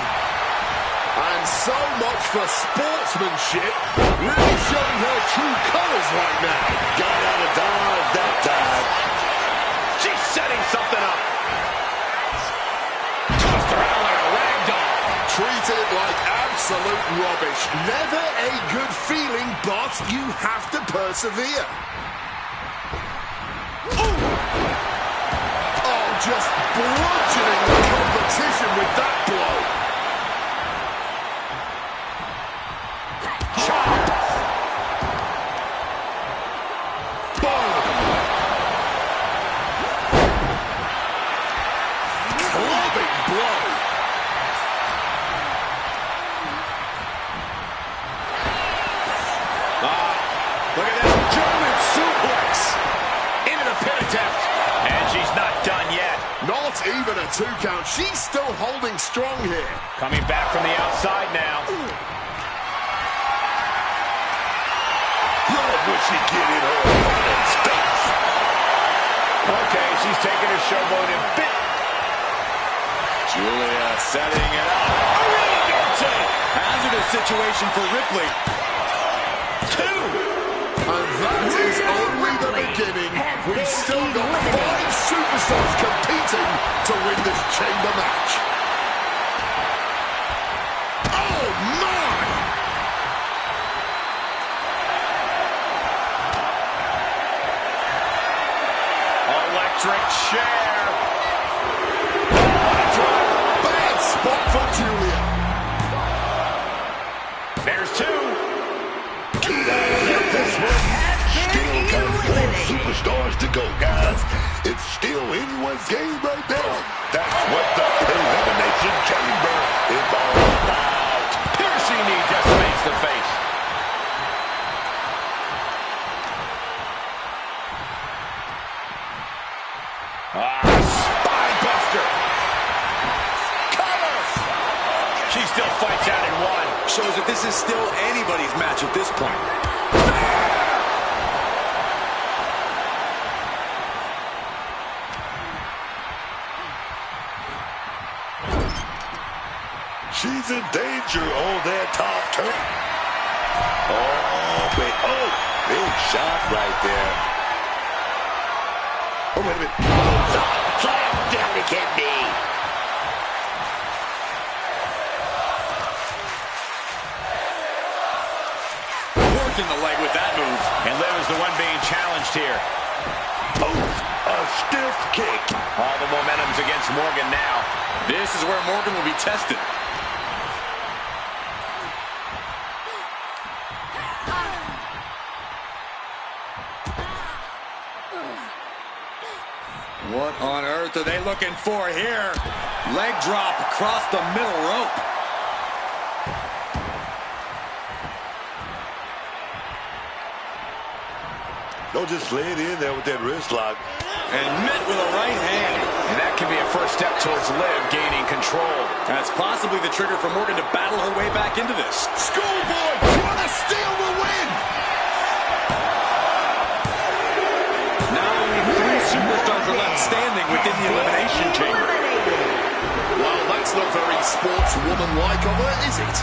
And so much for sportsmanship. Really showing her true colors right now. Got out of dodge that time. She's setting something up. Tossed around like a rag doll. Treated like absolute rubbish. Never a good feeling, but you have to persevere. Ooh. Oh, just bludgeoning the competition with that blow. Chop. Boom. Clubbing blow. Look at this German suplex into the pin attempt. And she's not done yet. Not even a 2 count. She's still holding strong here. Coming back from the outside now. Lord, would she get in her opponent's face? Okay, she's taking her showboat a bit. Julia setting it up. Arigato! Hazardous situation for Ripley. 2. And that is only the beginning. We've still got 5 superstars competing to win this chamber match. Oh, my! Electric chair. Bad spot for Julia. There's 2. This one still got 4 superstars to go, guys. It's still anyone's game right now. That's what the Elimination Chamber is all about. Piercing knee decimates the face. Spine buster. Cover. She still fights out in 1. Shows that this is still anybody's match at this point. She's in danger on that top turn. Oh, wait. Oh, big shot right there. Oh, wait a minute. Oh, slam down the kidney. Working the leg with that move. And Liv is the one being challenged here. Oh, a stiff kick. All the momentum's against Morgan now. This is where Morgan will be tested. What on earth are they looking for here? Leg drop across the middle rope. Don't just lay it in there with that wrist lock. And met with a right hand. And that can be a first step towards Liv gaining control. That's possibly the trigger for Morgan to battle her way back into this. Schoolboy trying to steal the win. Now only 3 superstars are left standing within the Elimination Chamber. Well, that's not very sportswoman-like of her, is it?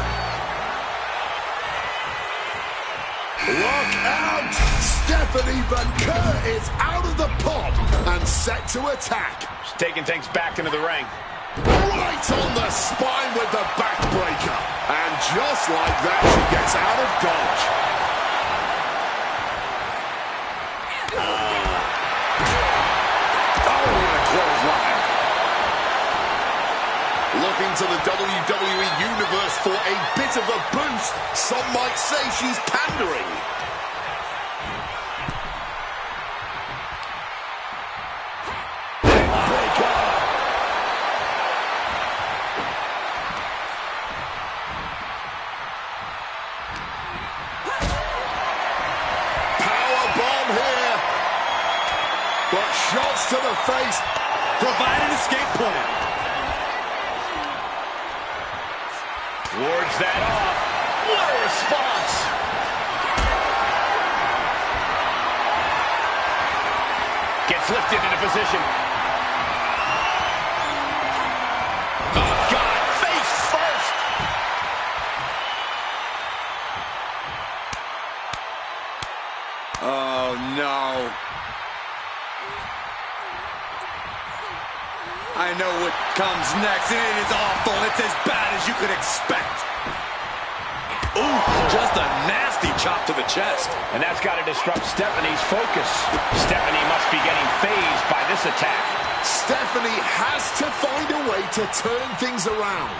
Look out! Stephanie Van Keur is out of the pod and set to attack. She's taking things back into the ring. Right on the spine with the backbreaker. And just like that, she gets out of dodge. Oh, what a clothesline. Looking to the WWE Universe for a bit of a boost. Some might say she's pandering. But shots to the face. Provide an escape plan. Wards that off. What a response. Locked into position. Oh, God. Face first. Oh, no. I know what comes next, and it is awful. It's as bad as you could expect. Ooh, just a nasty chop to the chest. And that's got to disrupt Stephanie's focus. Stephanie must be getting phased by this attack. Stephanie has to find a way to turn things around.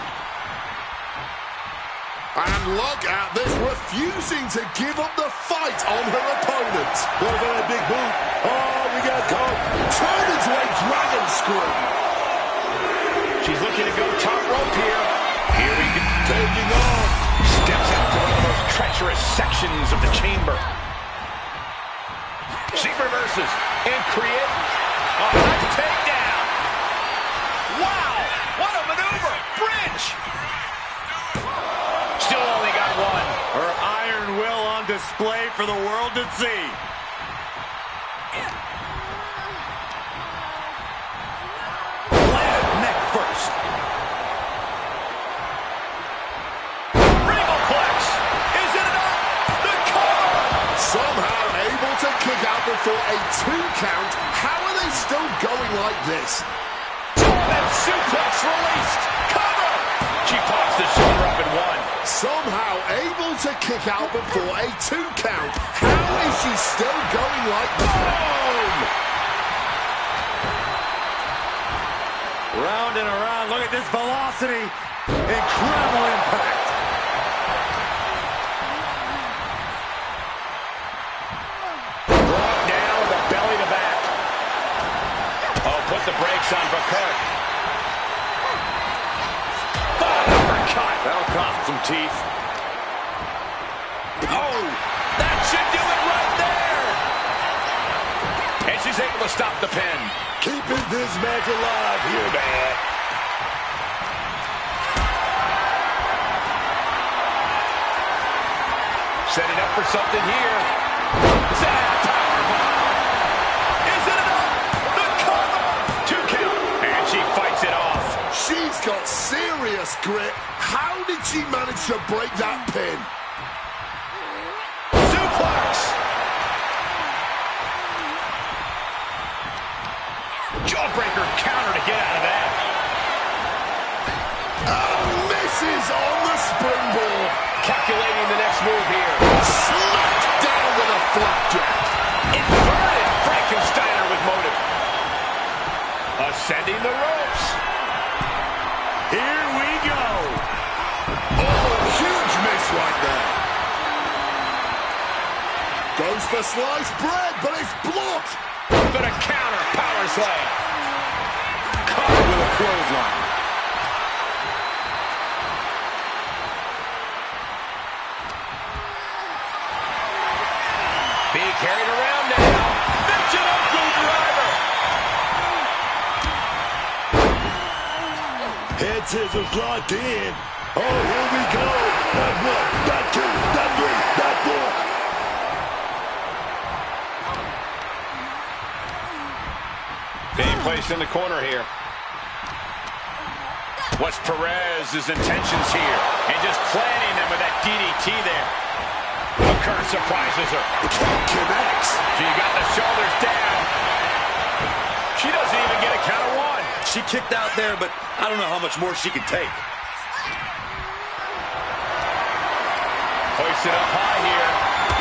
And look at this, refusing to give up the fight on her opponent. Look at that big boot. Oh, we got caught. Turned into a dragon screw. She's looking to go top rope here. Here we go. Taking off. Steps into one of those treacherous sections of the chamber. She reverses and creates a nice takedown. Wow, what a maneuver. Bridge. Still only got one. Her iron will on display for the world to see. Planted neck first. Regalplex. Is it enough? The cover. Somehow able to kick out before a 2 count. How are they still going like this? German suplex released. Cover. She pops the shoulder up in one. Somehow able to kick out before a 2 count. How is she still going like boom? Round and around. Look at this velocity. Incredible impact. Brought down with a belly to back. Oh, put the brakes on Bacart. Uppercut. That'll cost some teeth. Oh, that should do it right there. And she's able to stop the pin. Keeping this match alive here, man. Setting up for something here. Sad powerbomb. Is it enough? The cover. 2 count. And she fights it off. She's got serious grit. How did she manage to break that pin? Suplex. Jawbreaker counter to get out of that. Misses on the springboard. Calculating the next move here. Slapped down with a flapjack. Inverted Frankensteiner with motive. Ascending the ropes. Here we go. Oh, huge miss right there. Goes for sliced bread, but it's blocked. Gonna counter power slam. Caught with a clothesline. Being carried around now. Michinoku driver. Head scissors locked in. Oh, here we go. That 1, that 2, that 3, that 4. Being placed in the corner here. What's Perez's intentions here? And just planting them with that DDT there. Bacart surprises her. Connects. She got the shoulders down. She doesn't even get a count of 1. She kicked out there, but I don't know how much more she can take. Hoisted up high here.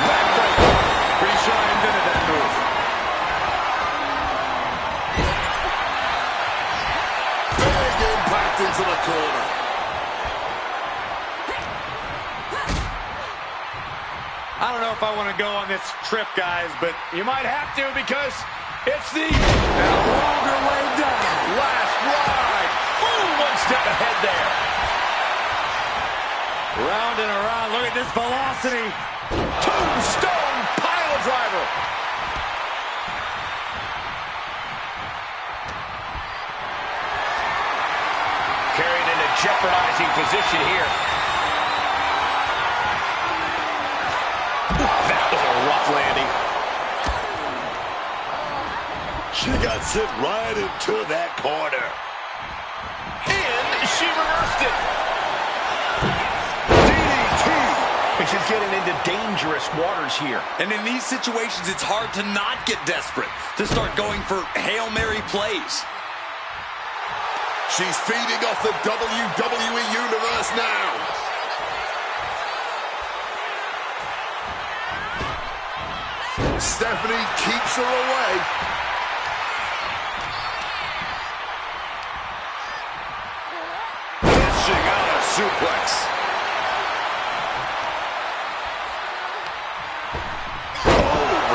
Backbreaker. Pretty sure I invented that move. Big impact into the corner. I don't know if I want to go on this trip, guys, but you might have to because it's the longer way down. Last ride. Ooh, 1 step ahead there. Round and around. Look at this velocity. Tombstone pile driver. Carried in a jeopardizing position here. That was a rough landing. She got sent right into that corner. And she reversed it. DDT. And she's getting into dangerous waters here. And in these situations, it's hard to not get desperate, to start going for Hail Mary plays. She's feeding off the WWE Universe now. Stephanie keeps her away. Dishing out a suplex.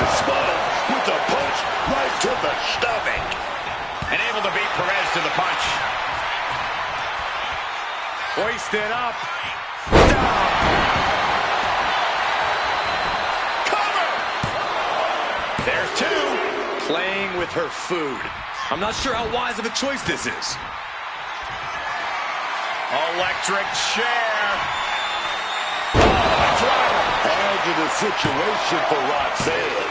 Respond with a punch right to the stomach. And able to beat Perez to the punch. Hoisted up. Down. Cover! There's two. Playing with her food. I'm not sure how wise of a choice this is. Electric chair. Hazardous situation for Roxanne.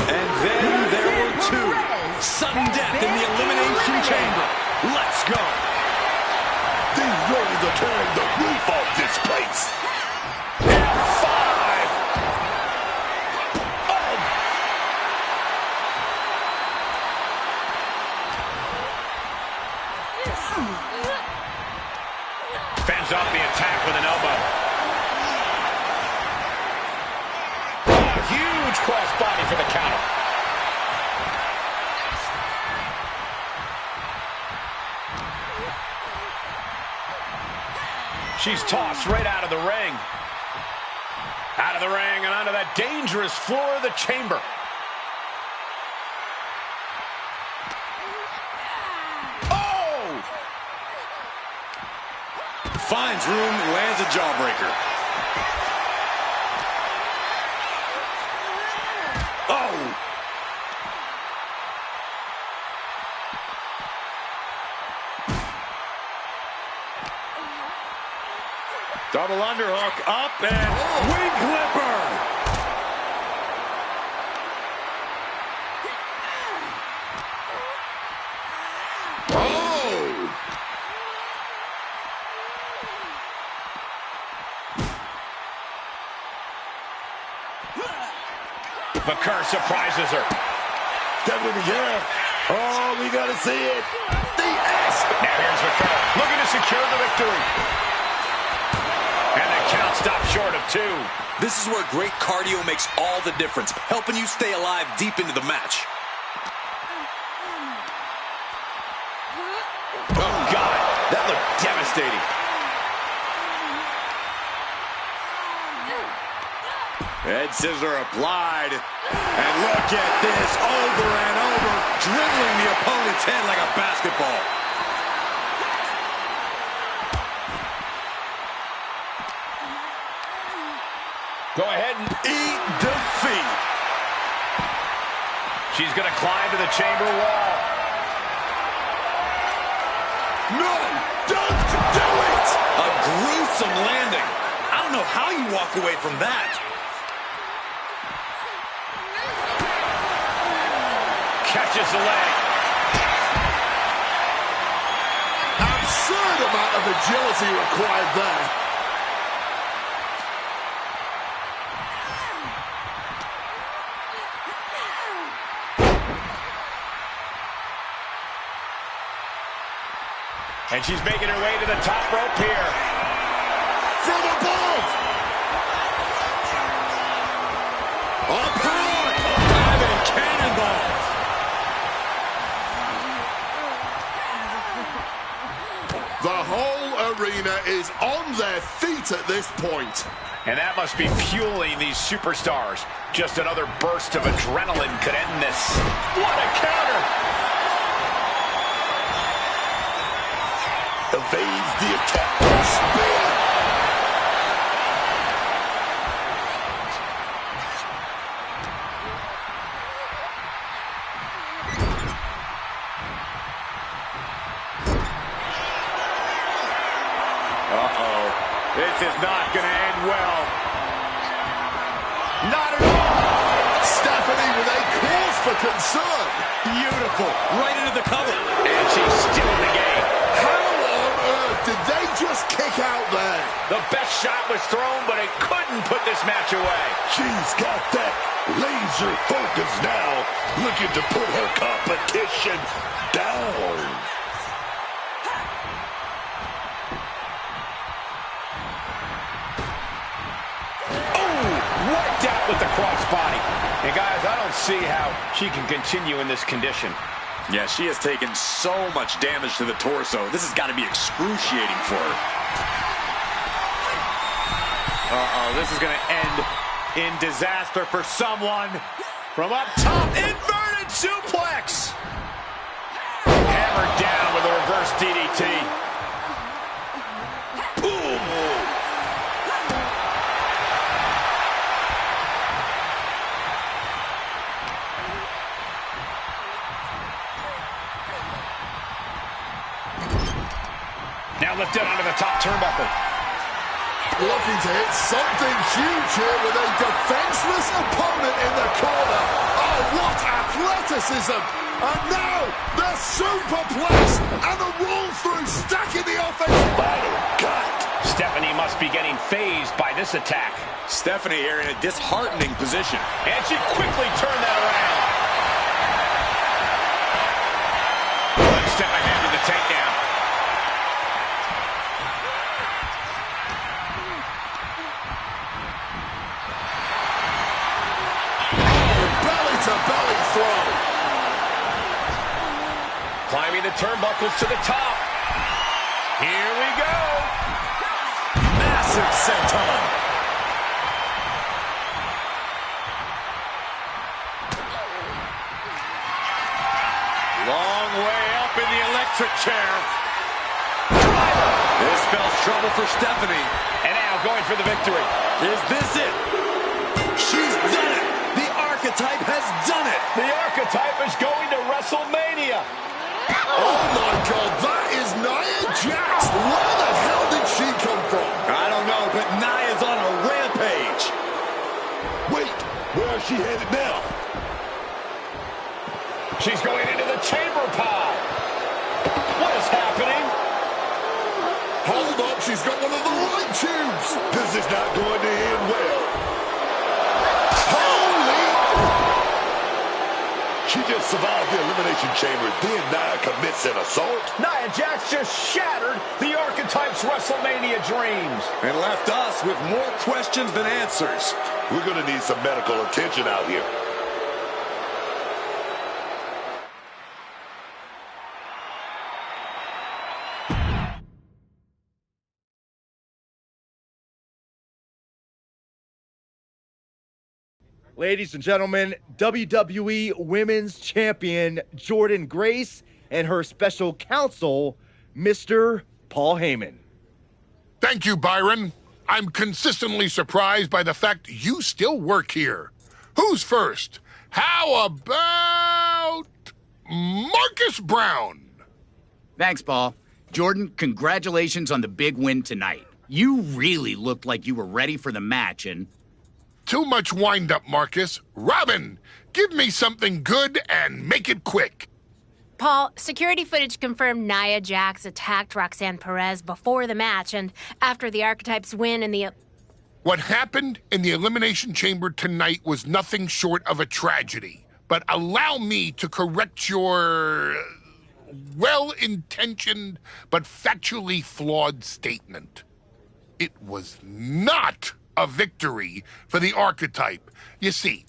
And then there were two. Sudden death in the Elimination Chamber. Let's go. These Raiders are tearing the roof off this place. F5. Fends off the attack with an elbow. Huge crossbody for the counter. She's tossed right out of the ring. Out of the ring and onto that dangerous floor of the chamber. Oh! Finds room, lands a jawbreaker. Oh! Double underhook up and wing clipper. Oh! The curse surprises her. Step in the air. Oh, we gotta see it. The ass. Now here's the curse, looking to secure the victory. And the count stopped short of two. This is where great cardio makes all the difference, helping you stay alive deep into the match. Oh, God. That looked devastating. Head scissor applied. And look at this, over and over, dribbling the opponent's head like a basketball. Go ahead and eat defeat. She's going to climb to the chamber wall. No, don't do it. A gruesome landing. I don't know how you walk away from that. Catches the leg. Absurd amount of agility required there. And she's making her way to the top rope here. From above. Up high. Diving cannonball. The whole arena is on their feet at this point. And that must be fueling these superstars. Just another burst of adrenaline could end this. What a counter! Evades the attack. Spear. Uh-oh. This is not going to end well. Not at all. Stephanie with a cause for concerned. Beautiful. Right into the cover. And she's still in the game. How on earth did they just kick out there? The best shot was thrown, but it couldn't put this match away. She's got that laser focus now, looking to put her competition down. Wiped out with the crossbody. And guys, I don't see how she can continue in this condition. Yeah, she has taken so much damage to the torso. This has got to be excruciating for her. This is going to end in disaster for someone. From up top, inverted suplex. Hammered down with a reverse DDT. Boom. Now lifted onto the top turnbuckle. Looking to hit something huge here with a defenseless opponent in the corner. Oh, what athleticism! And now the superplex and the roll-through stacking the offense. God. Stephanie must be getting phased by this attack. Stephanie here in a disheartening position. And she quickly turned that around. One step ahead with the takedown. Belly throw. Climbing the turnbuckles to the top. Here we go. Massive senton. Long way up in the electric chair. This spells trouble for Stephanie. And now going for the victory. Is this it? She's done it. The Archetype has done it. The Archetype is going to WrestleMania. Oh my God, that is Nia Jax. Where the hell did she come from? I don't know, but Nia's on a rampage. Wait, where is she headed now? She's going into the chamber pod. What is happening? Hold up, she's got one of the light tubes. This is not going to end well. She just survived the Elimination Chamber, then Nia commits an assault. Nia Jax just shattered the Archetype's WrestleMania dreams. And left us with more questions than answers. We're going to need some medical attention out here. Ladies and gentlemen, WWE Women's Champion Jordynne Grace and her special counsel, Mr. Paul Heyman. Thank you, Byron. I'm consistently surprised by the fact you still work here. Who's first? How about Marcus Brown? Thanks, Paul. Jordan, congratulations on the big win tonight. You really looked like you were ready for the match, and... Too much wind-up, Marcus. Robin, give me something good and make it quick. Paul, security footage confirmed Nia Jax attacked Roxanne Perez before the match and after the Archetypes win in the... What happened in the Elimination Chamber tonight was nothing short of a tragedy. But allow me to correct your well-intentioned but factually flawed statement. It was not a victory for the Archetype. You see,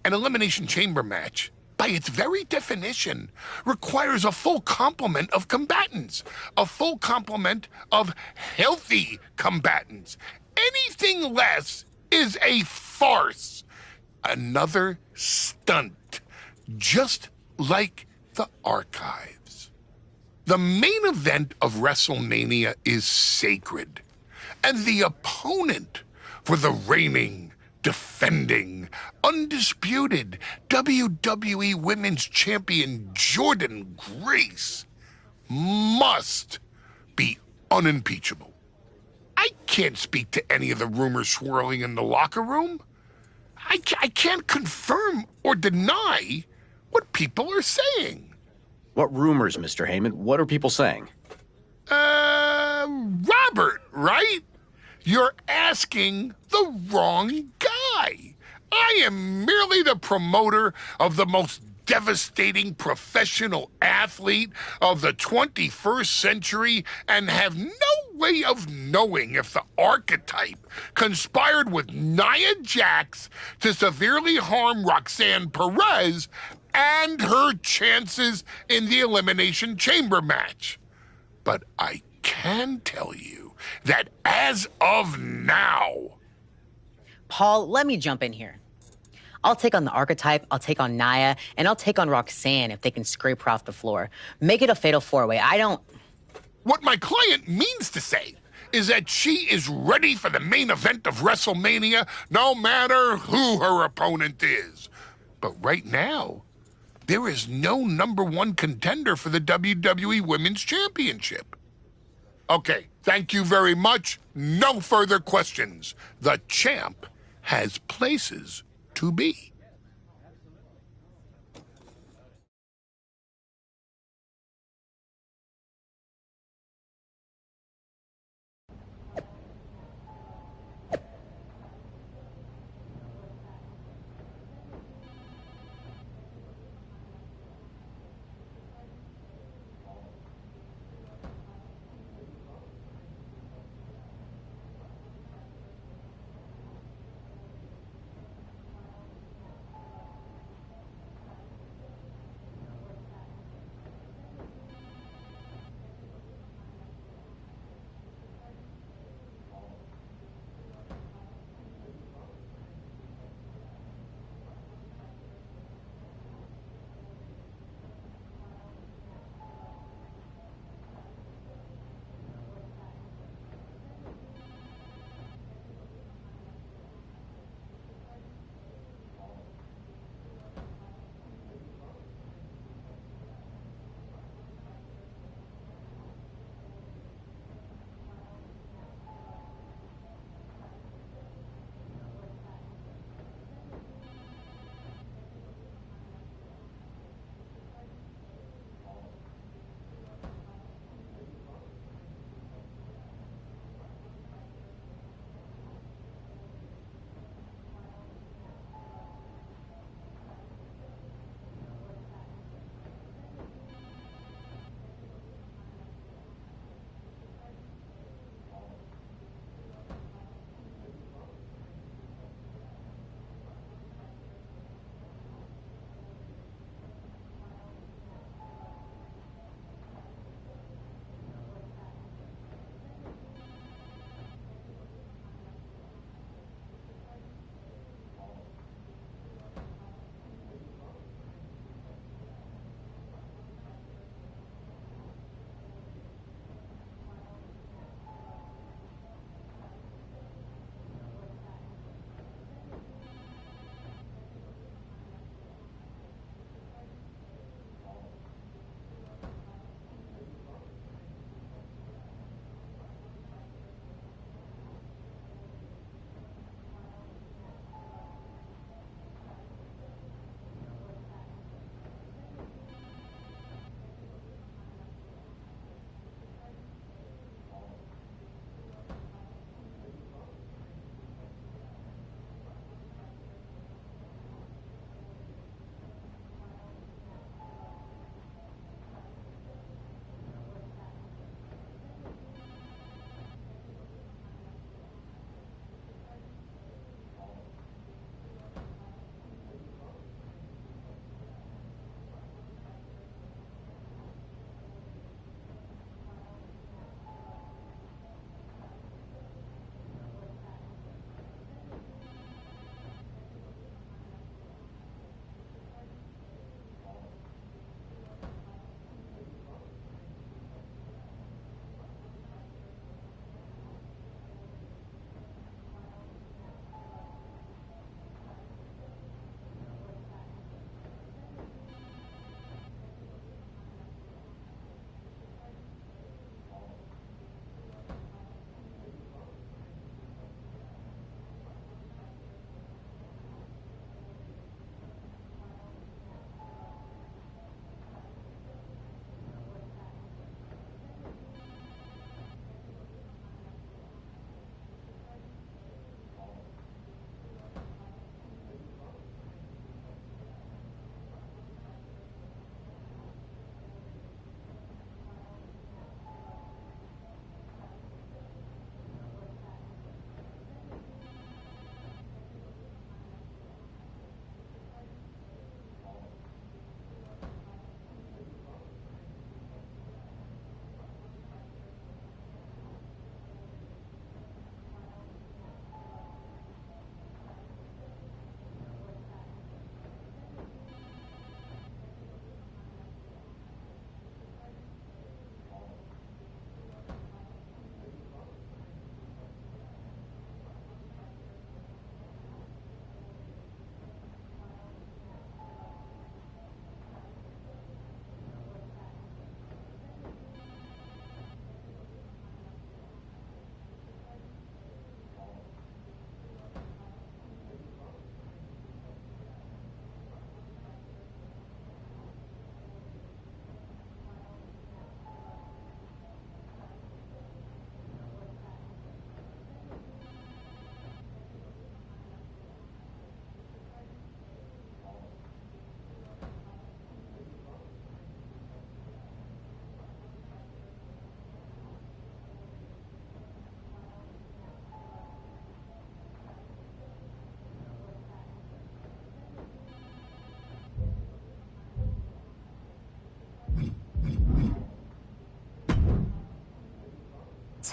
an Elimination Chamber match, by its very definition, requires a full complement of combatants, a full complement of healthy combatants. Anything less is a farce, another stunt, just like the archives. The main event of WrestleMania is sacred. And the opponent for the reigning, defending, undisputed WWE Women's Champion Jordynne Grace must be unimpeachable. I can't speak to any of the rumors swirling in the locker room. I can't confirm or deny what people are saying. What rumors, Mr. Heyman? What are people saying? Robert, right? You're asking the wrong guy. I am merely the promoter of the most devastating professional athlete of the 21st century and have no way of knowing if the archetype conspired with Nia Jax to severely harm Roxanne Perez and her chances in the Elimination Chamber match. But I can tell you that as of now... Paul, let me jump in here. I'll take on the archetype, I'll take on Nia, and I'll take on Roxanne if they can scrape her off the floor. Make it a fatal four-way. I don't... What my client means to say is that she is ready for the main event of WrestleMania, no matter who her opponent is. But right now, there is no #1 contender for the WWE Women's Championship. Okay, thank you very much. No further questions. The champ has places to be.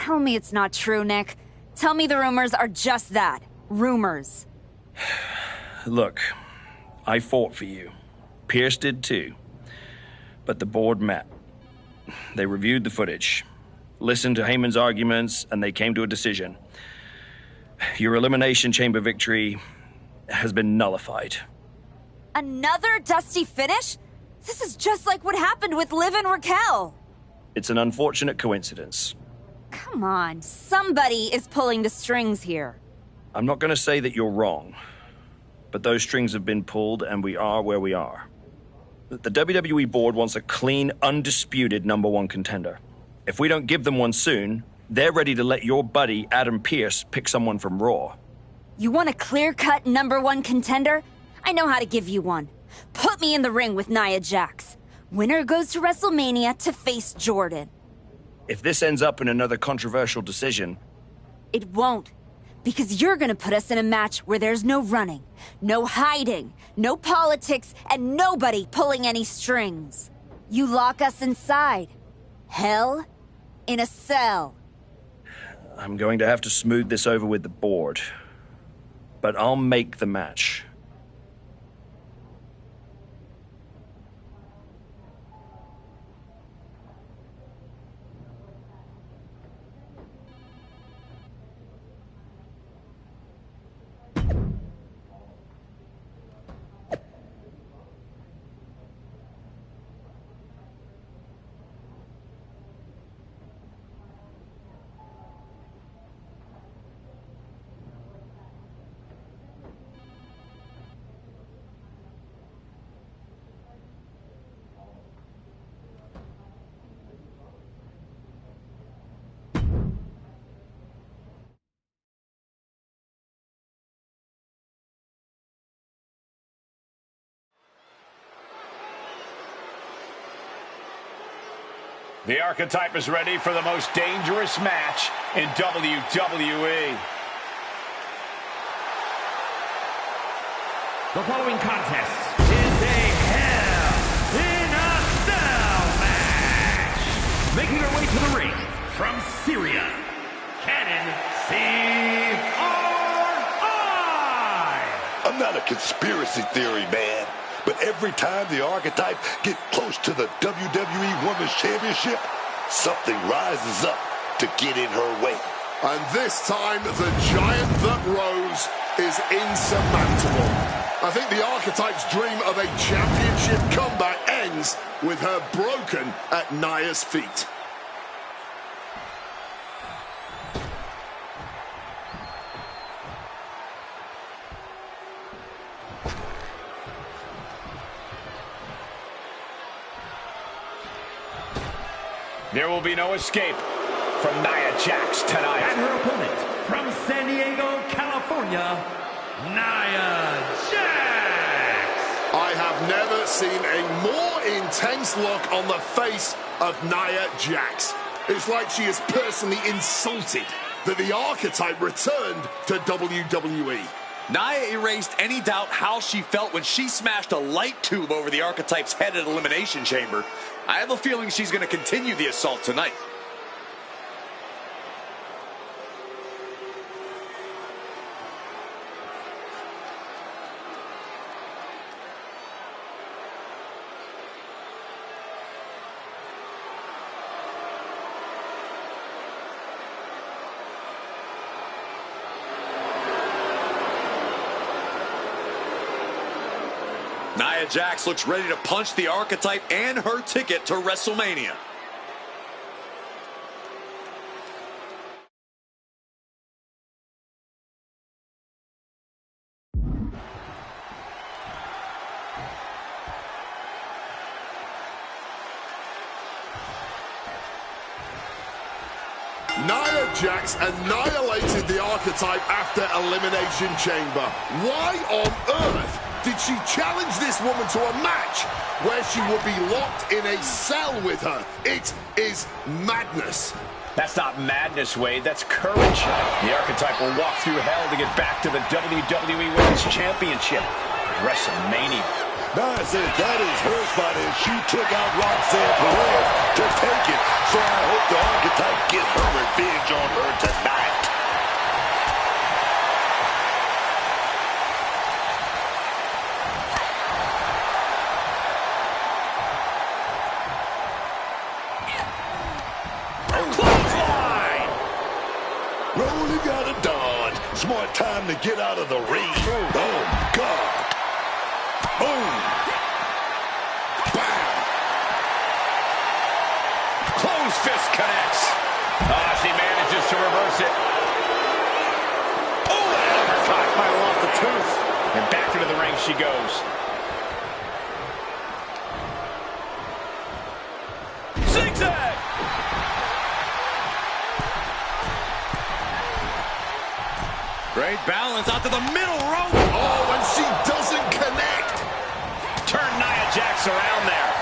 Tell me it's not true, Nick. Tell me the rumors are just that. Rumors. Look, I fought for you. Pierce did too. But the board met. They reviewed the footage, listened to Heyman's arguments, and they came to a decision. Your Elimination Chamber victory has been nullified. Another dusty finish? This is just like what happened with Liv and Raquel. It's an unfortunate coincidence. Come on, somebody is pulling the strings here. I'm not going to say that you're wrong, but those strings have been pulled and we are where we are. The WWE board wants a clean, undisputed #1 contender. If we don't give them one soon, they're ready to let your buddy Adam Pearce pick someone from Raw. You want a clear-cut #1 contender? I know how to give you one. Put me in the ring with Nia Jax. Winner goes to WrestleMania to face Jordan. If this ends up in another controversial decision... It won't. Because you're gonna put us in a match where there's no running, no hiding, no politics, and nobody pulling any strings. You lock us inside. Hell in a cell. I'm going to have to smooth this over with the board. But I'll make the match. The Archetype is ready for the most dangerous match in WWE. The following contest is a Hell in a Cell match. Making her way to the ring from Syria, Cannon C.R.I. I'm not a conspiracy theory man, but every time the Archetype get close to the WWE Women's Championship, something rises up to get in her way. And this time, the giant that rose is insurmountable. I think the Archetype's dream of a championship comeback ends with her broken at Nia's feet. There will be no escape from Nia Jax tonight. And her opponent from San Diego, California, Nia Jax. I have never seen a more intense look on the face of Nia Jax. It's like she is personally insulted that the Archetype returned to WWE. Nia erased any doubt how she felt when she smashed a light tube over the Archetype's head at Elimination Chamber. I have a feeling she's going to continue the assault tonight. Nia Jax looks ready to punch the Archetype and her ticket to WrestleMania. Nia Jax annihilated the Archetype after Elimination Chamber. Why on earth did she challenge this woman to a match where she would be locked in a cell with her? It is madness. That's not madness, Wade. That's courage. The Archetype will walk through hell to get back to the WWE Women's Championship. WrestleMania. Nia says that is her spot, and she took out Roxanne Perez to take it. So I hope the Archetype get her revenge on her tonight. Clothesline! Rolling out of dodge. Smart time to get out of the ring. Oh, God. Boom. Bam. Closed fist connects. She manages to reverse it. Oh, an uppercut. Might have lost the tooth. And back into the ring she goes. Zigzag! Great balance out to the middle rope. Oh, and she doesn't connect. Turn Nia Jax around there.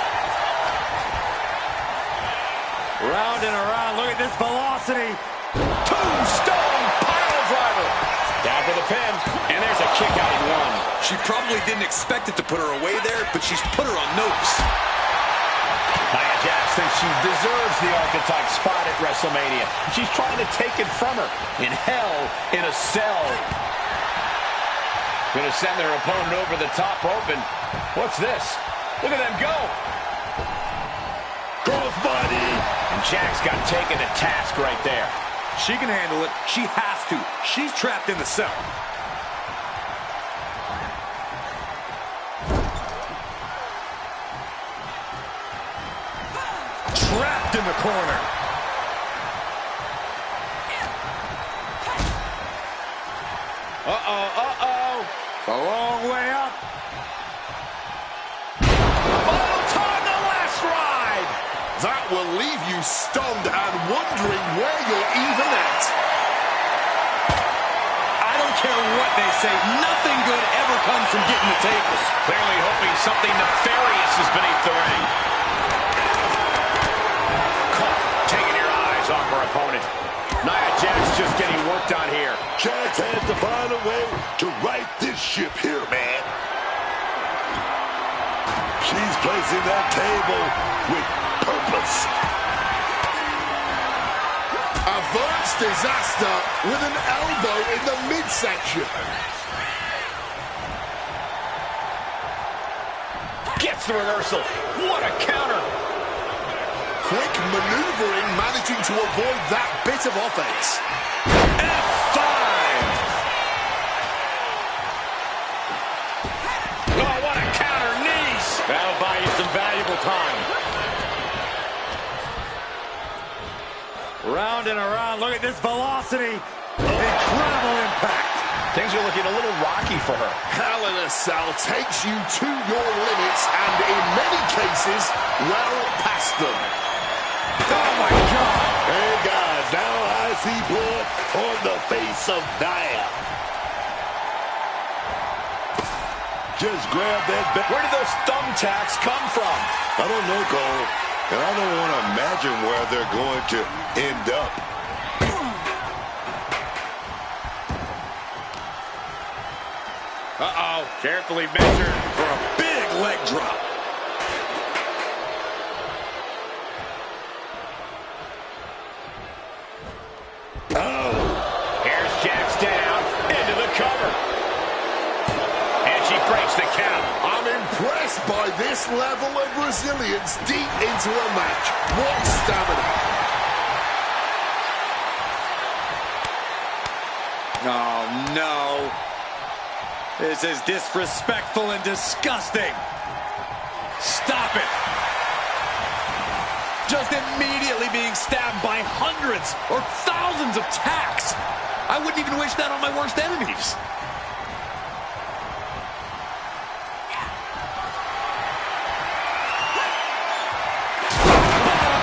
Round and around. Look at this velocity. Tombstone pile driver. Down for the pin. And there's a kick out in one. She probably didn't expect it to put her away there, but she's put her on notice. Nia Jax thinks she deserves the Archetype spot at WrestleMania. She's trying to take it from her. In hell, in a cell. Gonna send their opponent over the top rope, and what's this? Look at them go. Crossbody. And Jax got taken to task right there. She can handle it. She has to. She's trapped in the cell. Trapped in the corner. A long way up. Final time, the last ride. That will leave you stunned and wondering where you're even at. I don't care what they say. Nothing good ever comes from getting the tables. Clearly hoping something nefarious is beneath the ring. Caught, taking your eyes off her opponent. Nia Jax just getting worked on here. Jax has to find a way to right this ship here, man. She's placing that table with purpose. Averts disaster with an elbow in the midsection. Gets the reversal. What a counter. Quick maneuvering, managing to avoid that bit of offense. F5. Oh, what a counter. Knees. That'll buy you some valuable time. Round and around. Look at this velocity. Incredible impact. Things are looking a little rocky for her. Hell in a Cell takes you to your limits and in many cases, well past them. Oh my God. Hey guys, now I see blood on the face of Nia. Just grab that back. Where did those thumbtacks come from? I don't know, Cole. And I don't want to imagine where they're going to end up. Uh-oh. Carefully measured for a big leg drop. Oh. Here's Jax down into the cover. And she breaks the count. I'm impressed by this level of resilience deep into a match. What stamina. Oh, no. This is disrespectful and disgusting. Stop it. Just immediately being stabbed by hundreds or thousands of tacks. I wouldn't even wish that on my worst enemies.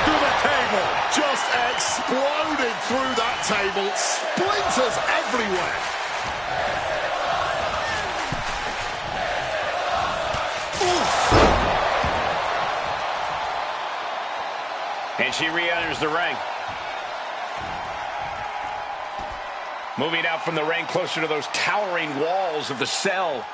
Through the table. Just exploded through that table. Splinters everywhere. And she re-enters the ring. Moving out from the ring closer to those towering walls of the cell.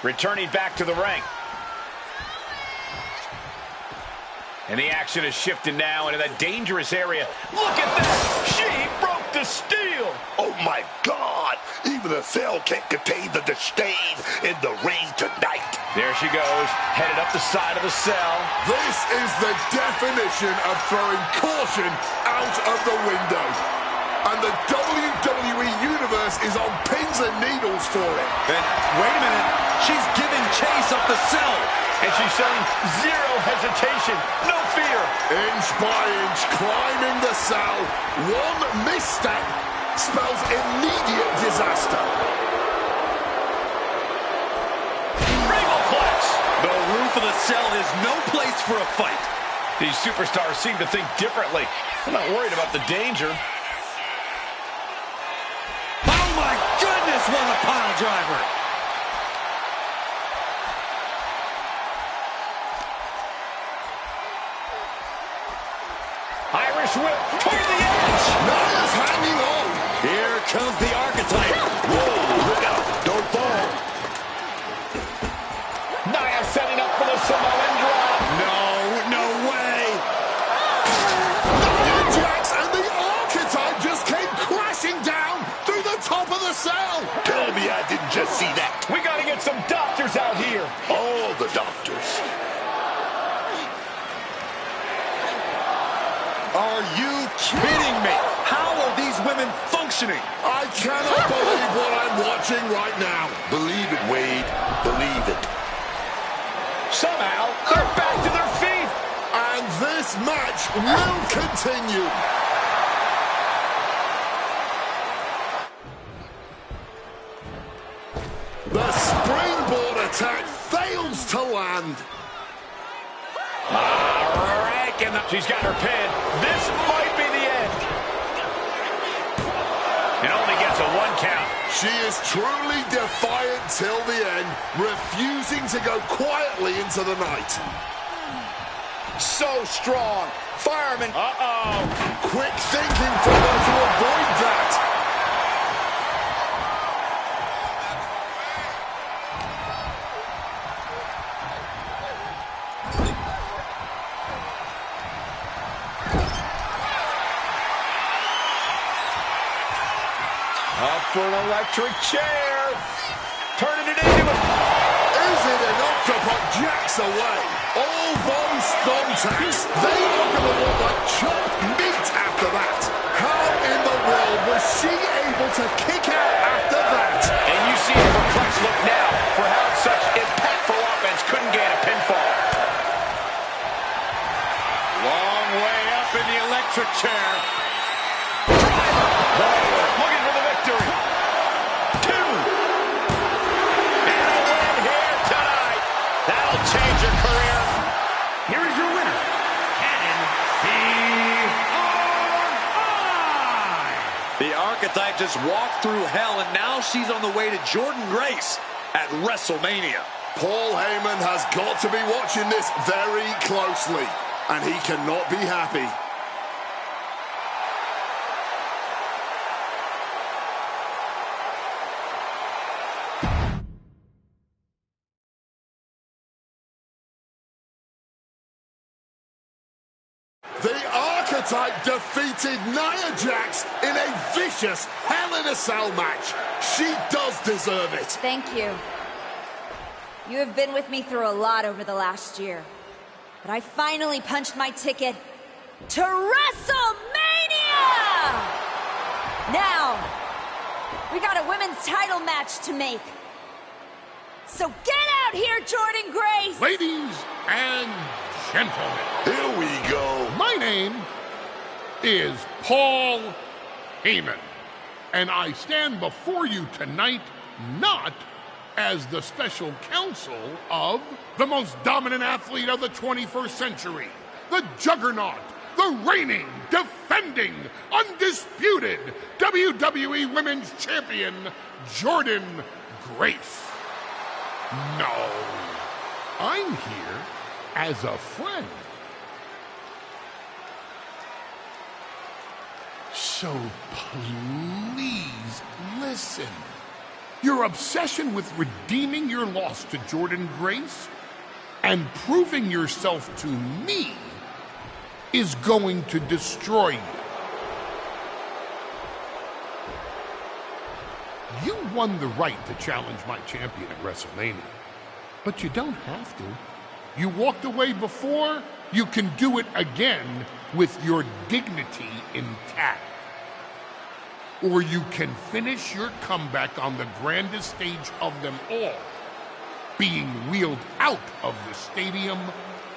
Returning back to the ring. And the action is shifted now into that dangerous area. Look at that! She broke the steel! Oh my God! Even the cell can't contain the disdain in the ring tonight. There she goes, headed up the side of the cell. This is the definition of throwing caution out of the window. And the WWE Universe is on pins and needles for it. And wait a minute, she's giving chase up the cell. And she's showing zero hesitation, no fear. Inch by inch, climbing the cell. One misstep spells immediate disaster. Regalplex! The roof of the cell is no place for a fight. These superstars seem to think differently. I'm not worried about the danger. Oh my goodness, what a pile driver! Irish whip toward the edge. Nia's hanging on. Here comes the archetype. Whoa, look out, don't fall. Nia setting up for the Samoan drop. No way. Nia Jax and the archetype just came crashing down through the top of the cell. Tell me I didn't just see that. We got to get some doctors out here. All the doctors. Are you kidding me? How are these women functioning? I cannot believe what I'm watching right now. Believe it, Wade. Believe it. Somehow, they're back to their feet. And this match will continue. The springboard attack fails to land. She's got her pin. This might be the end. It only gets a 1 count. She is truly defiant till the end, refusing to go quietly into the night. So strong. Fireman. Uh-oh. Quick thinking for her to avoid that. Up for an electric chair. Turning it into a... Is it enough to put Jax away? All those thumbtacks, they are going to look like chopped meat after that. How in the world was she able to kick out after that? And you see her perplexed look now for how such impactful offense couldn't gain a pinfall. Long way up in the electric chair. Looking for the victory. 2. And a win here tonight. That'll change your career. Here is your winner, Cannon C.R.I. The archetype just walked through hell, and now she's on the way to Jordan Grace at WrestleMania. Paul Heyman has got to be watching this very closely, and he cannot be happy. The Archetype defeated Nia Jax in a vicious Hell in a Cell match. She does deserve it. Thank you. You have been with me through a lot over the last year. But I finally punched my ticket to WrestleMania! Now, we got a women's title match to make. So get out here, Jordan Grace! Ladies and gentlemen. Here we go. My name is Paul Heyman, and I stand before you tonight not as the special counsel of the most dominant athlete of the 21st century, the juggernaut, the reigning, defending, undisputed WWE Women's Champion, Jordan Grace. No, I'm here as a friend. So please listen. Your obsession with redeeming your loss to Jordynne Grace and proving yourself to me is going to destroy you. You won the right to challenge my champion at WrestleMania, but you don't have to. You walked away before, you can do it again with your dignity intact. Or you can finish your comeback on the grandest stage of them all, being wheeled out of the stadium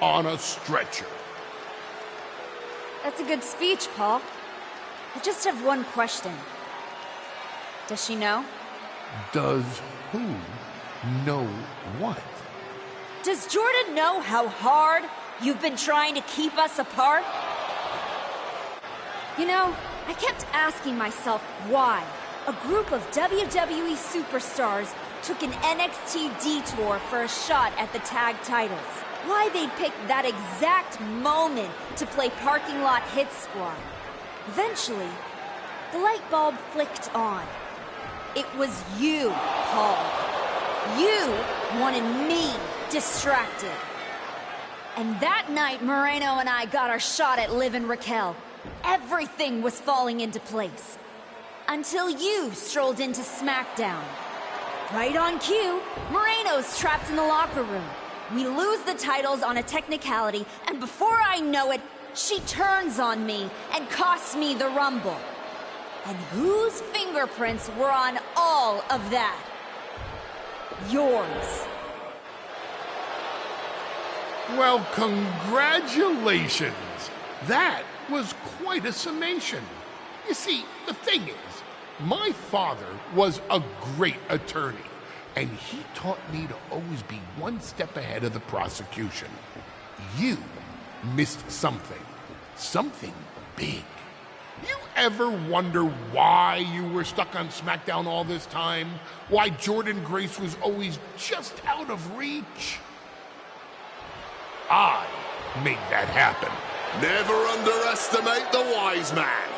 on a stretcher. That's a good speech, Paul. I just have one question. Does she know? Does who know what? Does Jordynne know how hard you've been trying to keep us apart? You know, I kept asking myself why a group of WWE superstars took an NXT detour for a shot at the tag titles. Why they picked that exact moment to play parking lot hit squad. Eventually, the light bulb flicked on. It was you, Paul. You wanted me distracted. And that night, Moreno and I got our shot at Liv and Raquel. Everything was falling into place. Until you strolled into SmackDown. Right on cue, Moreno's trapped in the locker room. We lose the titles on a technicality, and before I know it, she turns on me and costs me the Rumble. And whose fingerprints were on all of that? Yours. Well, congratulations. That was quite a summation. You see, the thing is, my father was a great attorney, and he taught me to always be one step ahead of the prosecution. You missed something. Something big. You ever wonder why you were stuck on SmackDown all this time? Why Jordynne Grace was always just out of reach? I made that happen. Never underestimate the wise man.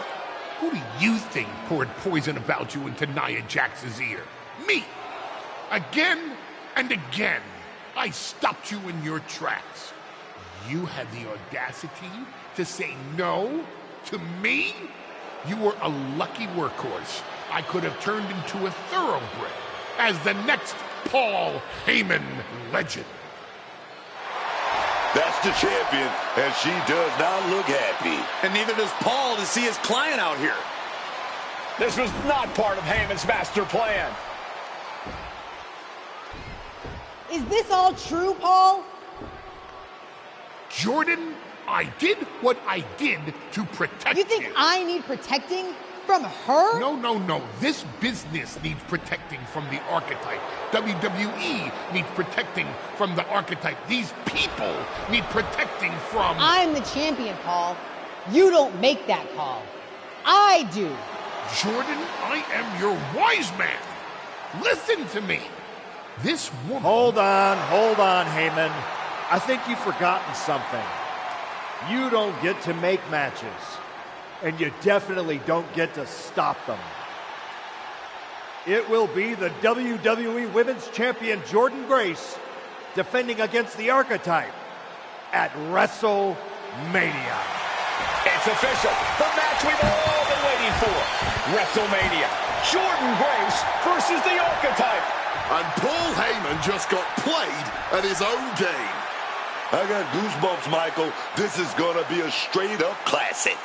Who do you think poured poison about you into Nia Jax's ear? Me. Again and again, I stopped you in your tracks. You had the audacity to say no to me? You were a lucky workhorse. I could have turned into a thoroughbred as the next Paul Heyman legend. That's the champion, and she does not look happy. And neither does Paul to see his client out here. This was not part of Heyman's master plan. Is this all true, Paul? Jordynne, I did what I did to protect you. You think I need protecting from her? No. This business needs protecting from the archetype. WWE needs protecting from the archetype. These people need protecting from... I'm the champion, Paul. You don't make that call. I do. Jordynne, I am your wise man. Listen to me. This woman... Hold on, Heyman. I think you've forgotten something. You don't get to make matches. And you definitely don't get to stop them. It will be the WWE Women's Champion Jordynne Grace defending against the Archetype at WrestleMania. It's official. The match we've all been waiting for. WrestleMania. Jordynne Grace versus the Archetype. And Paul Heyman just got played at his own game. I got goosebumps, Michael. This is gonna be a straight-up classic.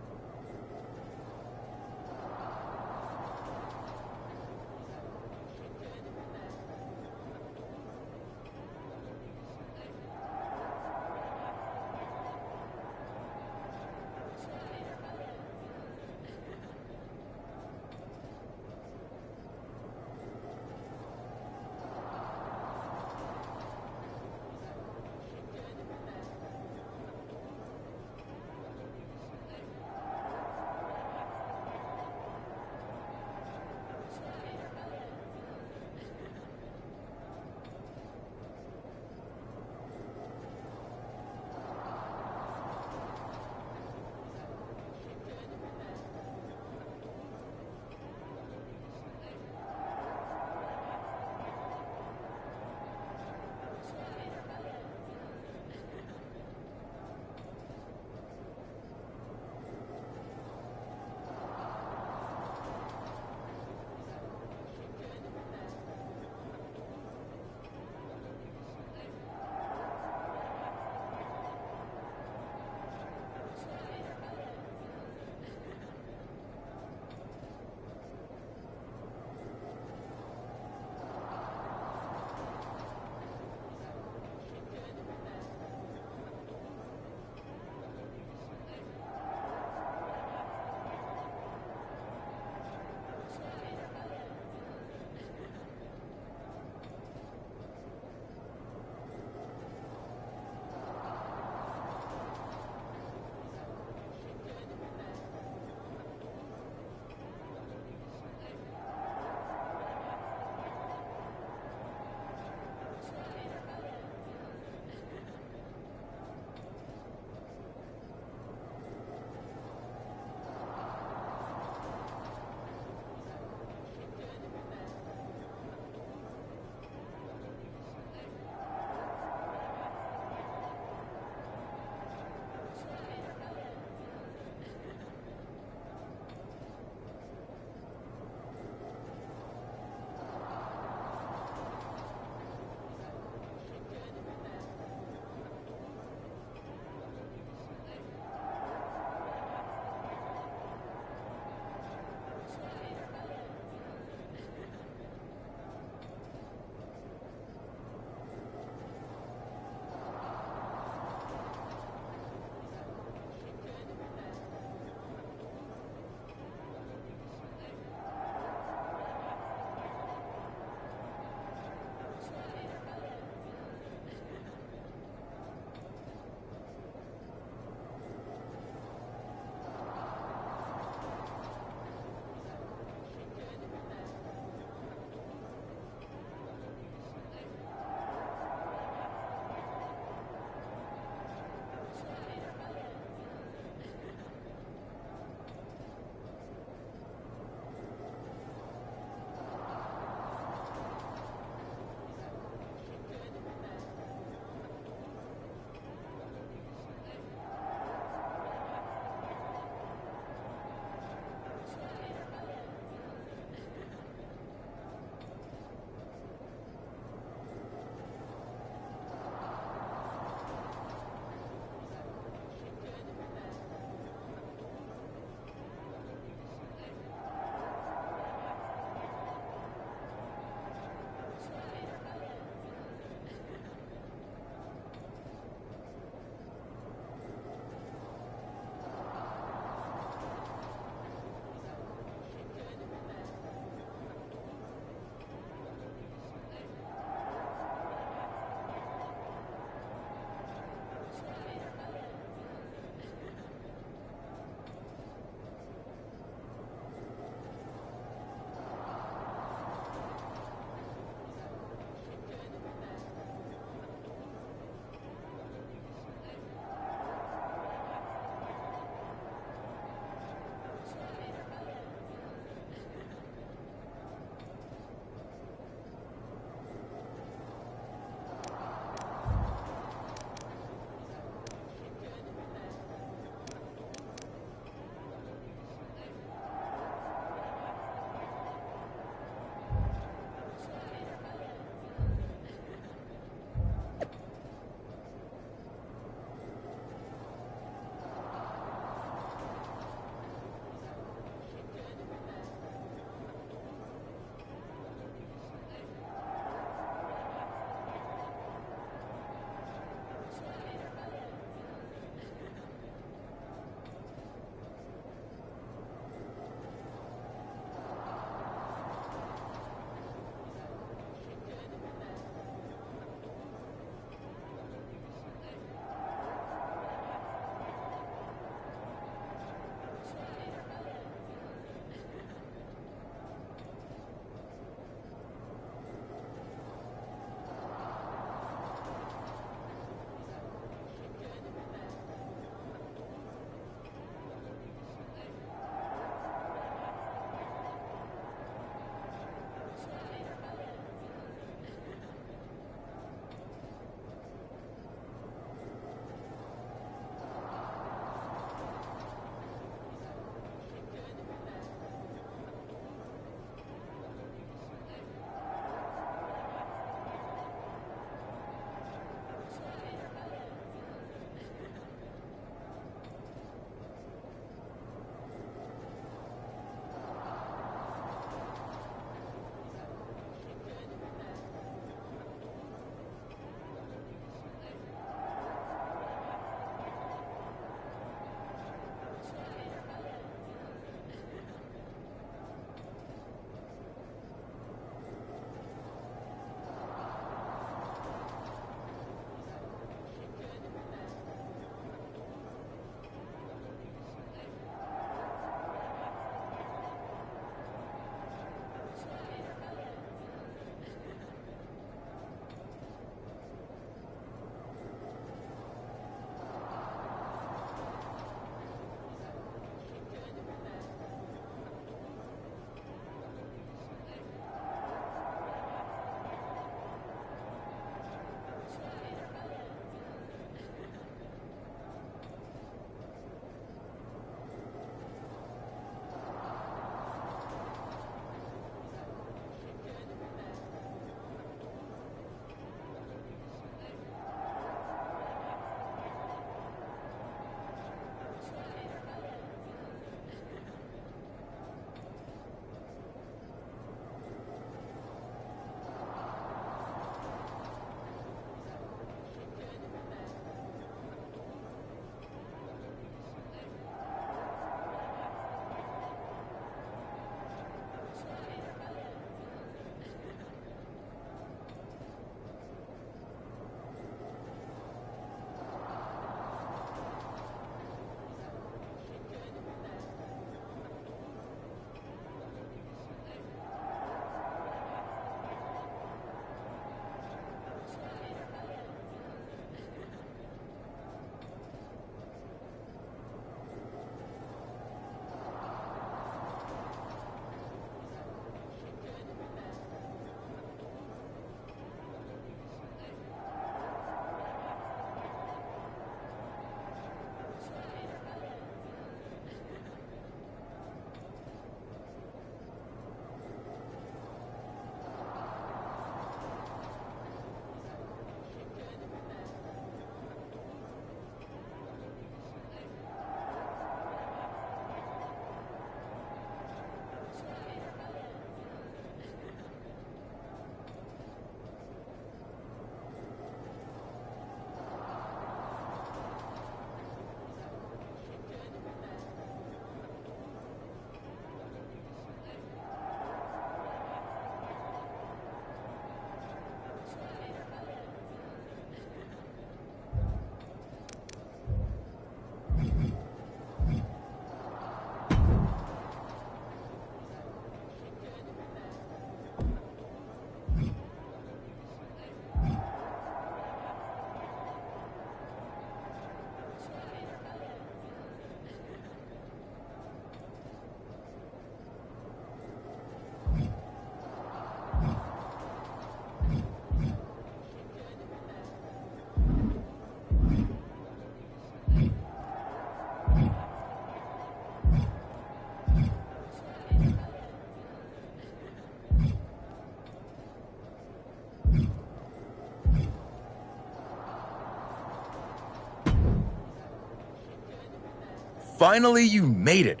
finally you made it.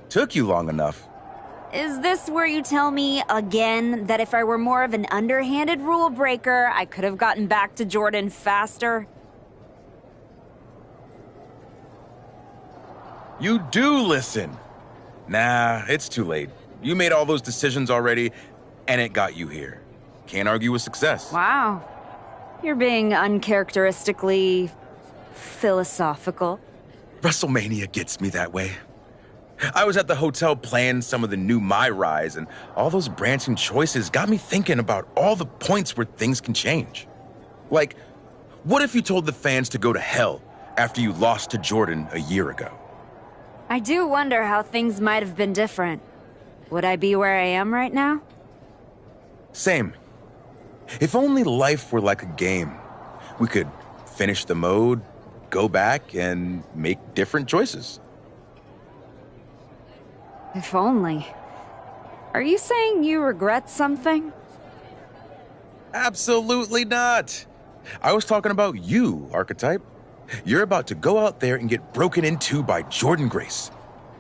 Took you long enough. Is this where you tell me, again, that if I were more of an underhanded rule breaker, I could have gotten back to Jordan faster? You do listen. Nah, it's too late. You made all those decisions already, and it got you here. Can't argue with success. Wow. You're being uncharacteristically philosophical. WrestleMania gets me that way. I was at the hotel playing some of the new Myrise, and all those branching choices got me thinking about all the points where things can change. Like, what if you told the fans to go to hell after you lost to Jordan a year ago? I do wonder how things might have been different. Would I be where I am right now? Same. If only life were like a game. We could finish the mode, go back, and make different choices. If only. Are you saying you regret something? Absolutely not. I was talking about you, Archetype. You're about to go out there and get broken into by Jordan Grace.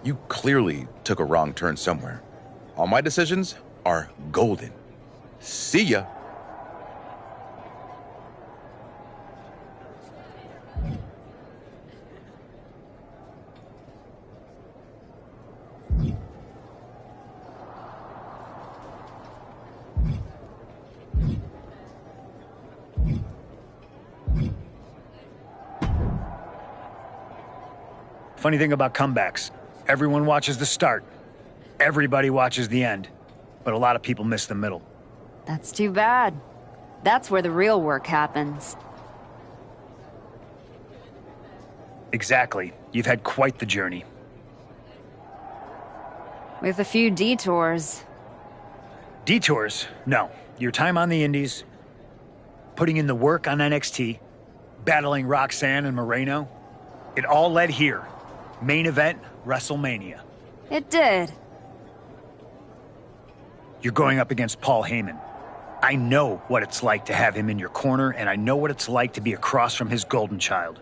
You clearly took a wrong turn somewhere. All my decisions are golden. See ya. Funny thing about comebacks, everyone watches the start. Everybody watches the end. But a lot of people miss the middle. That's too bad. That's where the real work happens. Exactly. You've had quite the journey. With a few detours. Detours? No. Your time on the Indies, putting in the work on NXT, battling Roxanne and Moreno, it all led here. Main event, WrestleMania. It did. You're going up against Paul Heyman. I know what it's like to have him in your corner, and I know what it's like to be across from his golden child.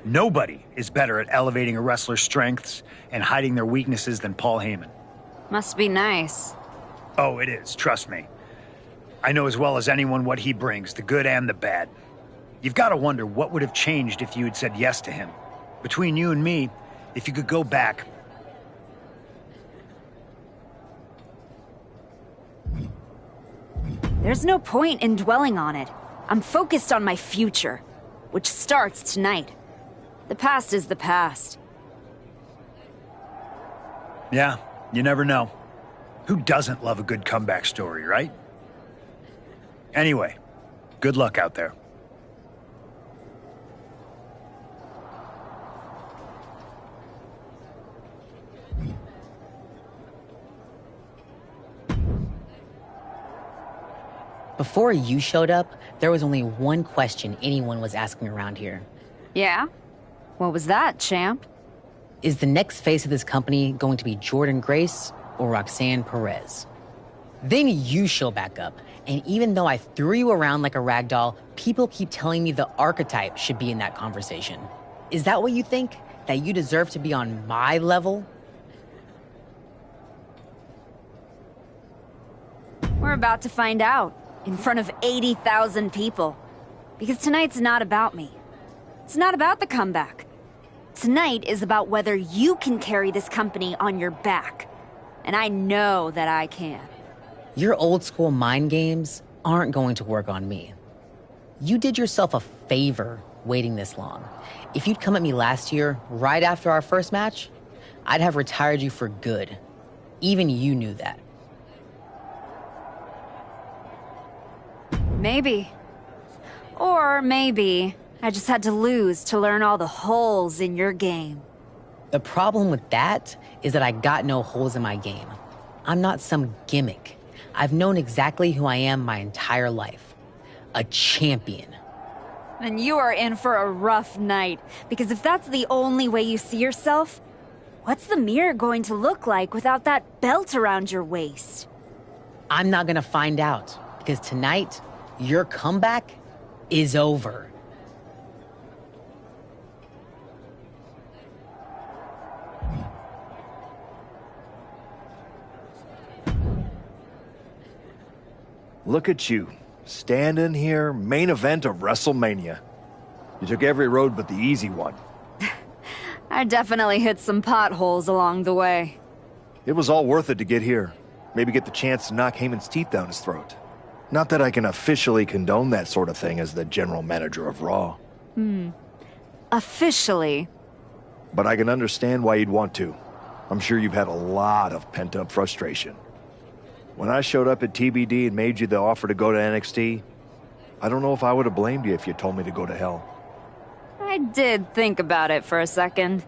Nobody is better at elevating a wrestler's strengths and hiding their weaknesses than Paul Heyman. Must be nice. Oh, it is, trust me. I know as well as anyone what he brings, the good and the bad. You've got to wonder what would have changed if you had said yes to him. Between you and me, if you could go back. There's no point in dwelling on it. I'm focused on my future, which starts tonight. The past is the past. Yeah, you never know. Who doesn't love a good comeback story, right? Anyway, good luck out there. Before you showed up, there was only one question anyone was asking around here. Yeah? What was that, champ? Is the next face of this company going to be Jordan Grace or Roxanne Perez? Then you show back up, and even though I threw you around like a rag doll, people keep telling me the Archetype should be in that conversation. Is that what you think? That you deserve to be on my level? We're about to find out. In front of 80,000 people. Because tonight's not about me. It's not about the comeback. Tonight is about whether you can carry this company on your back. And I know that I can. Your old school mind games aren't going to work on me. You did yourself a favor waiting this long. If you'd come at me last year, right after our first match, I'd have retired you for good. Even you knew that. Maybe. Or maybe I just had to lose to learn all the holes in your game. The problem with that is that I got no holes in my game. I'm not some gimmick. I've known exactly who I am my entire life. A champion. Then you are in for a rough night, because if that's the only way you see yourself, what's the mirror going to look like without that belt around your waist? I'm not gonna find out, because tonight, your comeback is over. Look at you, standing here, main event of WrestleMania. You took every road but the easy one. I definitely hit some potholes along the way. It was all worth it to get here. Maybe get the chance to knock Heyman's teeth down his throat. Not that I can officially condone that sort of thing as the general manager of Raw. Officially. But I can understand why you'd want to. I'm sure you've had a lot of pent-up frustration. When I showed up at TBD and made you the offer to go to NXT, I don't know if I would have blamed you if you told me to go to hell. I did think about it for a second.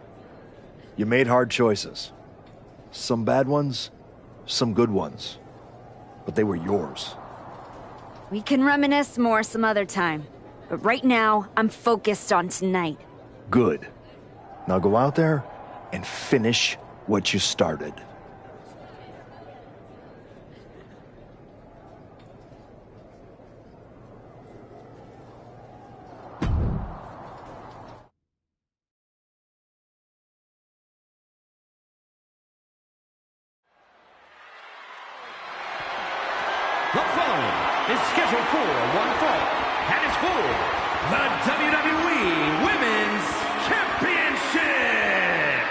You made hard choices. Some bad ones, some good ones. But they were yours. We can reminisce more some other time. But right now, I'm focused on tonight. Good. Now go out there and finish what you started. The following is scheduled for one fall, and is for the WWE Women's Championship.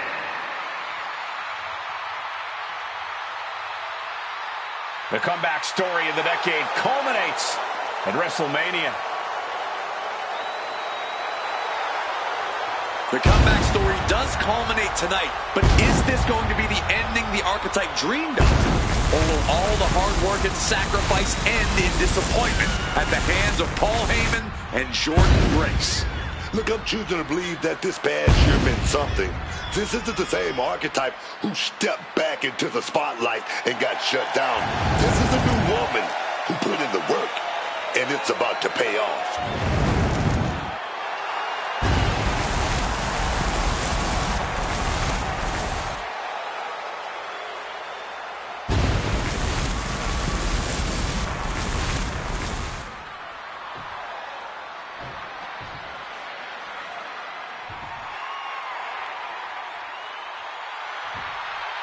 The comeback story of the decade culminates at WrestleMania. The comeback story does culminate tonight, but is this going to be the ending the archetype dreamed of? Or will all the hard work and sacrifice end in disappointment at the hands of Paul Heyman and Jordynne Grace? Look, I'm choosing to believe that this past year meant something. This isn't the same archetype who stepped back into the spotlight and got shut down. This is a new woman who put in the work, and it's about to pay off.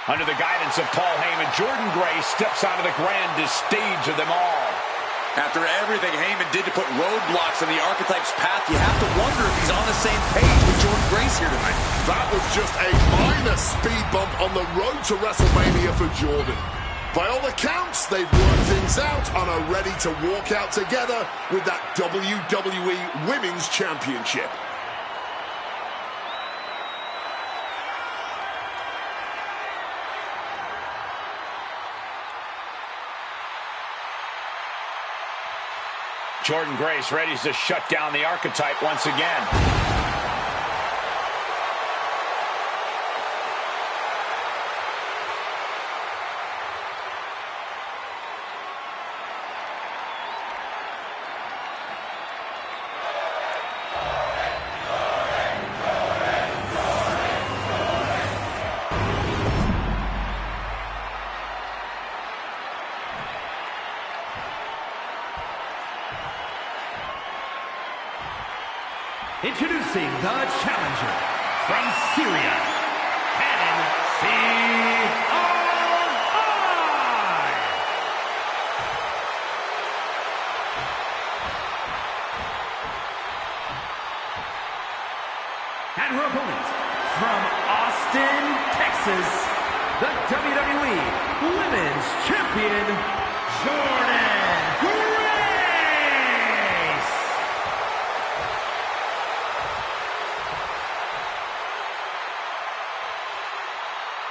Under the guidance of Paul Heyman, Jordynne Grace steps onto the grandest stage of them all. After everything Heyman did to put roadblocks in the archetype's path, you have to wonder if he's on the same page with Jordynne Grace here tonight. That was just a minor speed bump on the road to WrestleMania for Jordynne. By all accounts, they've worked things out and are ready to walk out together with that WWE Women's Championship. Jordynne Grace ready to shut down the archetype once again. Introducing the challenger from Syria, Cannon C.R.I. And her opponent from Austin, Texas, the WWE Women's Champion, Jordynne Grace.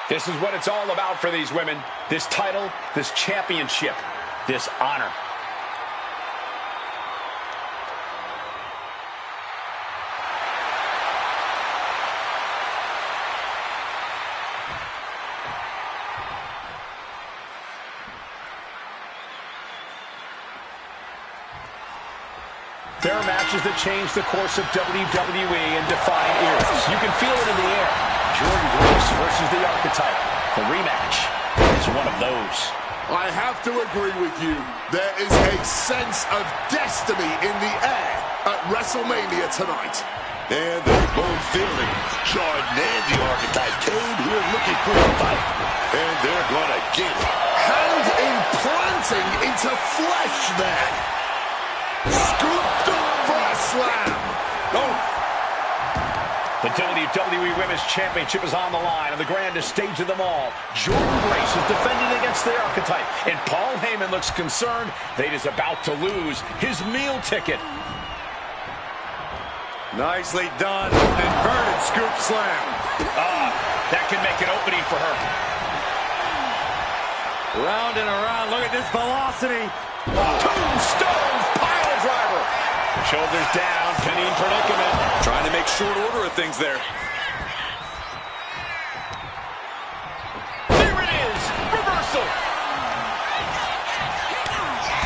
This is what it's all about for these women. This title, this championship, this honor. There are matches that change the course of WWE and define eras. You can feel it in the air. Jordynne Grace versus the archetype. The rematch is one of those. I have to agree with you. There is a sense of destiny in the air at WrestleMania tonight. And they're both feeling. Jordynne and the archetype came here looking for a fight. And they're gonna get it. Hand in planting into flesh there. Scooped up for a slam. Oh. The WWE Women's Championship is on the line on the grandest stage of them all. Jordynne Grace is defending against the Archetype, and Paul Heyman looks concerned that he is about to lose his meal ticket. Nicely done. Inverted scoop slam. That can make an opening for her. Round and around. Look at this velocity. Tombstone pile driver. Shoulders down, pinning predicament. Trying to make short order of things there. There it is. Reversal.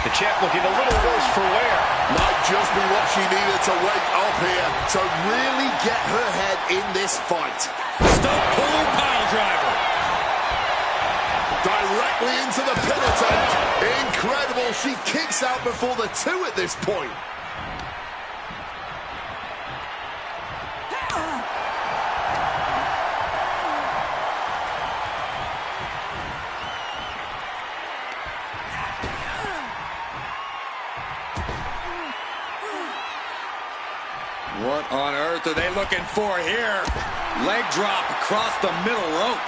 The champ looking a little worse for wear. Might just be what she needed to wake up here to really get her head in this fight. Stump pull pile driver. Directly into the pin attempt. Incredible. She kicks out before the two at this point. What on earth are they looking for here? Leg drop across the middle rope.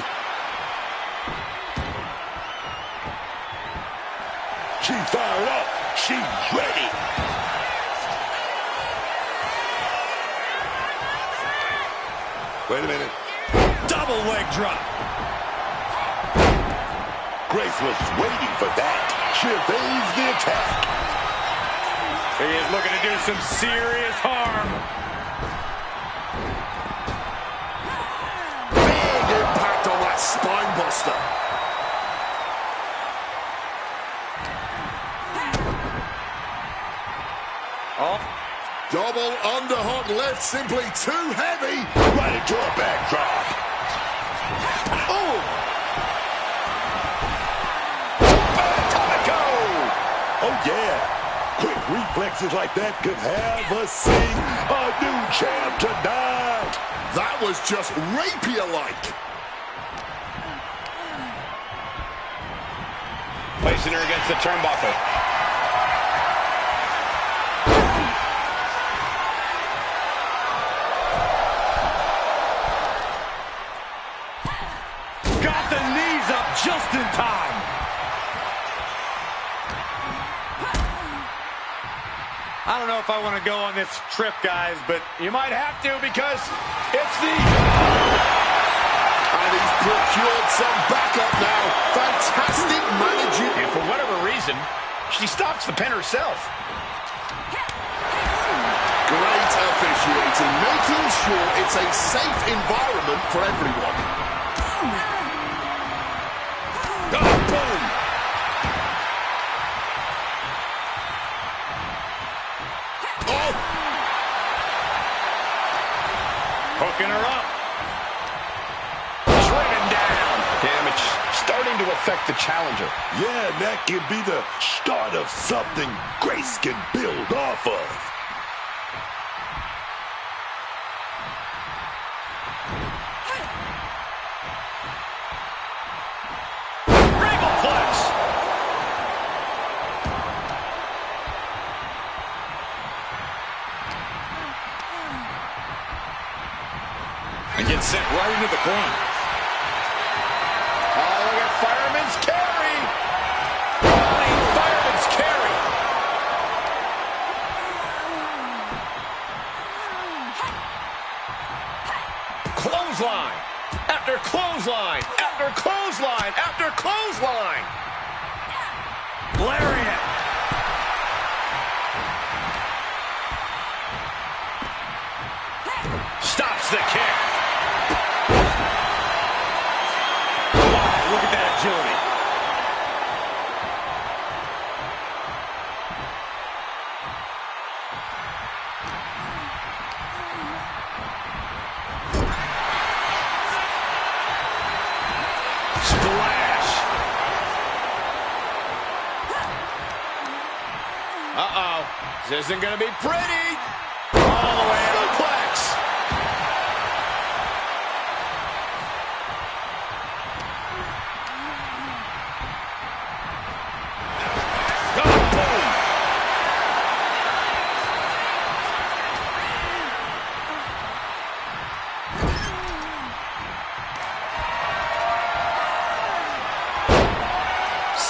She's fired up. She's ready. Wait a minute. Double leg drop. Grace was waiting for that. She evades the attack. He is looking to do some serious harm. Big impact on that spine buster. Oh. Double underhook left, simply too heavy. Right into a backdrop. Oh! Atomico! Oh, yeah. Quick reflexes like that could have us seeing a new champ tonight. That was just rapier-like. Placing her against the turnbuckle. Got the knees up just in time. I don't know if I want to go on this trip, guys, but you might have to because it's the... And he's procured some backup now. Fantastic managing. And for whatever reason, she stops the pin herself. Great officiating, making sure it's a safe environment for everyone. Oh, boom! Oh! Hooking her up. Driven down. Damage starting to affect the challenger. Yeah, and that can be the start of something Grace can build off of. Regalplex. And gets sent right into the corner. Oh, look at Fireman's carry. Running Fireman's carry. Clothesline. After clothesline. After clothesline. After clothesline. Lariat. Stops the kick. Wow, look at that agility. Splash. Uh-oh. This isn't going to be pretty. All the way suplex.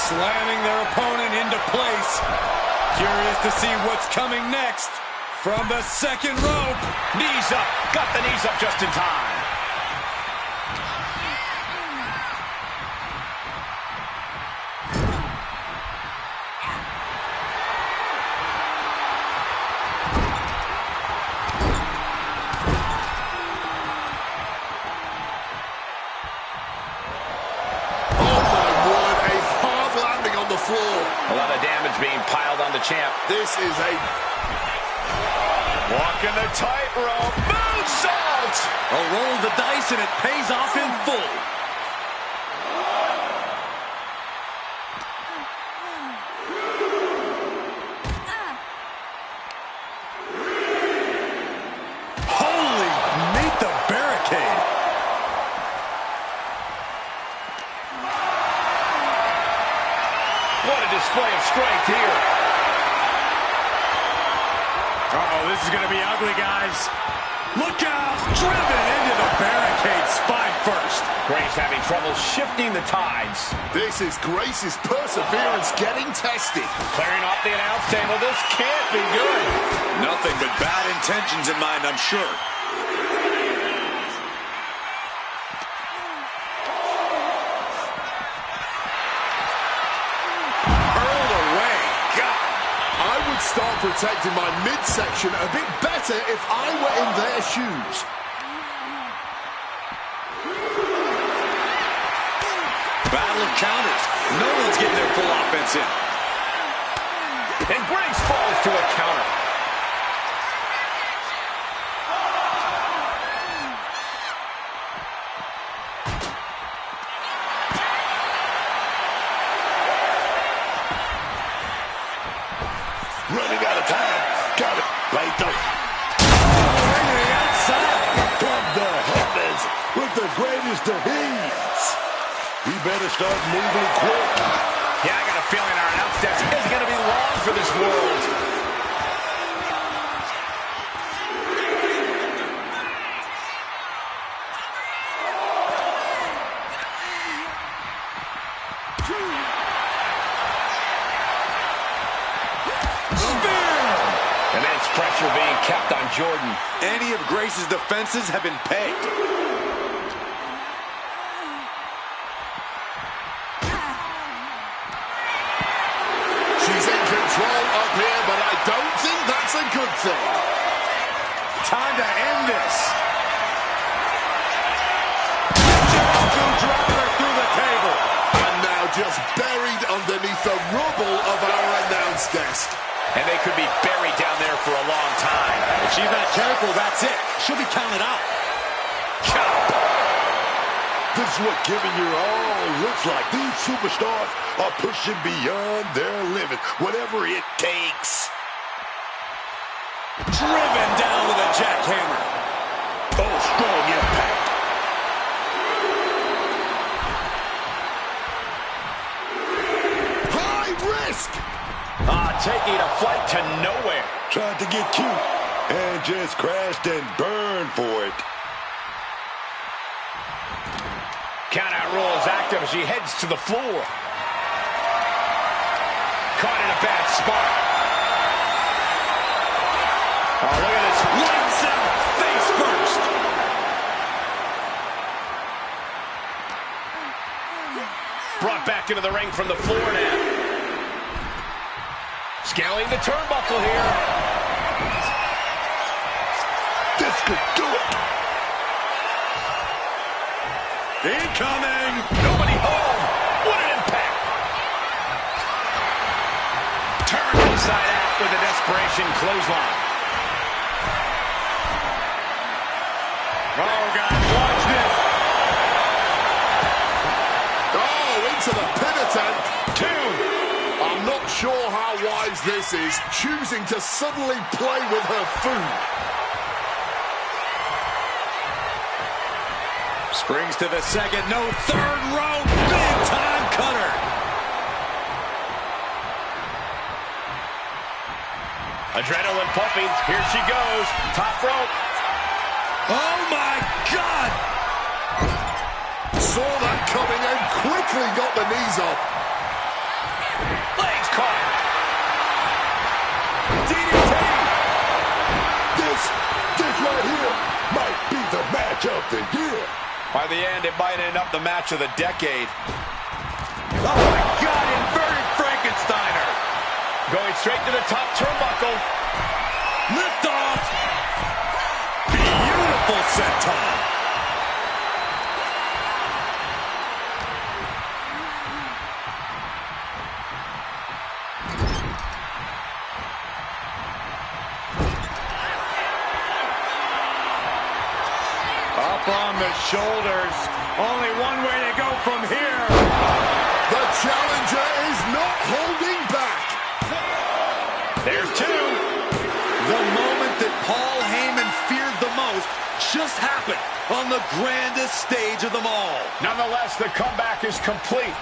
Slamming their opponent into place. Curious to see what's coming next. From the second rope. Knees up. Got the knees up just in time. A lot of damage being piled on the champ. This is a... Walking the tightrope. Moonsault! A roll of the dice, and it pays off in full. Holy, meet the barricade. What a display of strength here. Uh-oh, this is going to be ugly, guys. Look out! Driven into the barricade spine first. Grace having trouble shifting the tides. This is Grace's perseverance getting tested. Clearing off the announce table. This can't be good. Nothing but bad intentions in mind, I'm sure. Start protecting my midsection a bit better if I were in their shoes. Battle of counters. No one's getting their full offense in. And Grace falls to a counter. Running out of time. Got it. Right though. Bring the outside. From the heavens with the greatest of ease. We better start moving quick. Yeah, I got a feeling our announce desk isn't going to be long for this world. Immense pressure being kept on Jordan. Any of Grace's defenses have been pegged. She's in control up here, but I don't think that's a good thing. Time to end this. Jericho driver through the table. And now just buried underneath the rubble of our announce desk. And they could be buried down there for a long time. If she's not careful, that's it. She'll be counted out. Chop. This is what giving your all looks like. These superstars are pushing beyond their limit, whatever it takes. Driven down with a jackhammer. Oh, strong impact. High risk. Taking a flight to nowhere. Tried to get cute and just crashed and burned for it. Countout rule is active as she heads to the floor. Caught in a bad spot. Oh, look at this. Lights out. Face first. Brought back into the ring from the floor now. Scaling the turnbuckle here. This could do it. Incoming. Nobody home. What an impact. Turned inside out with a desperation clothesline. Oh, guys, watch this. Oh, into the pin attempt. 2. I'm not sure how wise this is, choosing to suddenly play with her food. Springs to the second. No third row. Big time cutter. Adrenaline pumping. Here she goes. Top rope. Oh, my God. Saw that coming and quickly got the knees up. caught. DDT. This right here might be the match of the year. By the end, it might end up the match of the decade. Oh my God, inverted Frankensteiner. Going straight to the top turnbuckle. Lift off. Beautiful senton. Up on the shoulders. Only one way to go from here. The challenger is not holding back. There's two. The moment that Paul Heyman feared the most just happened on the grandest stage of them all. Nonetheless, the comeback is complete.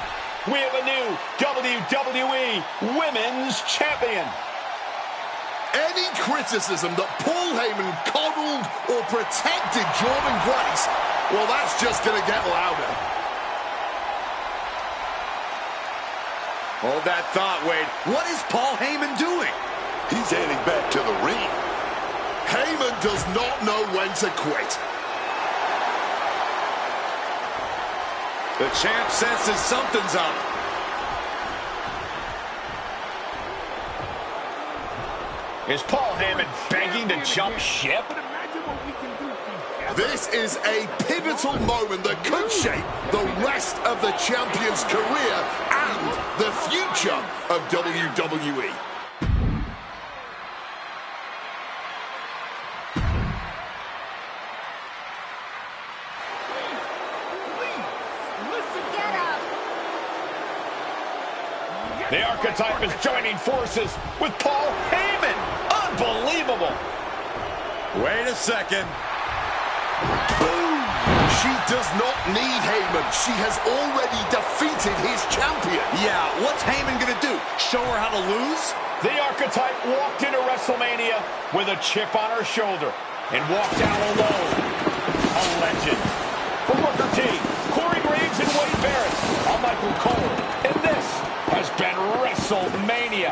We have a new WWE Women's Champion. Any criticism that Paul Heyman coddled or protected Jordynne Grace, well, that's just going to get louder. Hold that thought, Wade. What is Paul Heyman doing? He's heading back to the ring. Heyman does not know when to quit. The champ senses something's up. Is Paul Heyman begging to jump ship? This is a pivotal moment that could shape the rest of the champion's career and the future of WWE. The Archetype is joining forces with Paul Heyman. Unbelievable. Wait a second. Boom! She does not need Heyman. She has already defeated his champion. Yeah, what's Heyman gonna do? Show her how to lose? The Archetype walked into WrestleMania with a chip on her shoulder and walked out alone. A legend. For Booker T, Corey Graves and Wade Barrett, I'm Michael Cole, and this has been WrestleMania.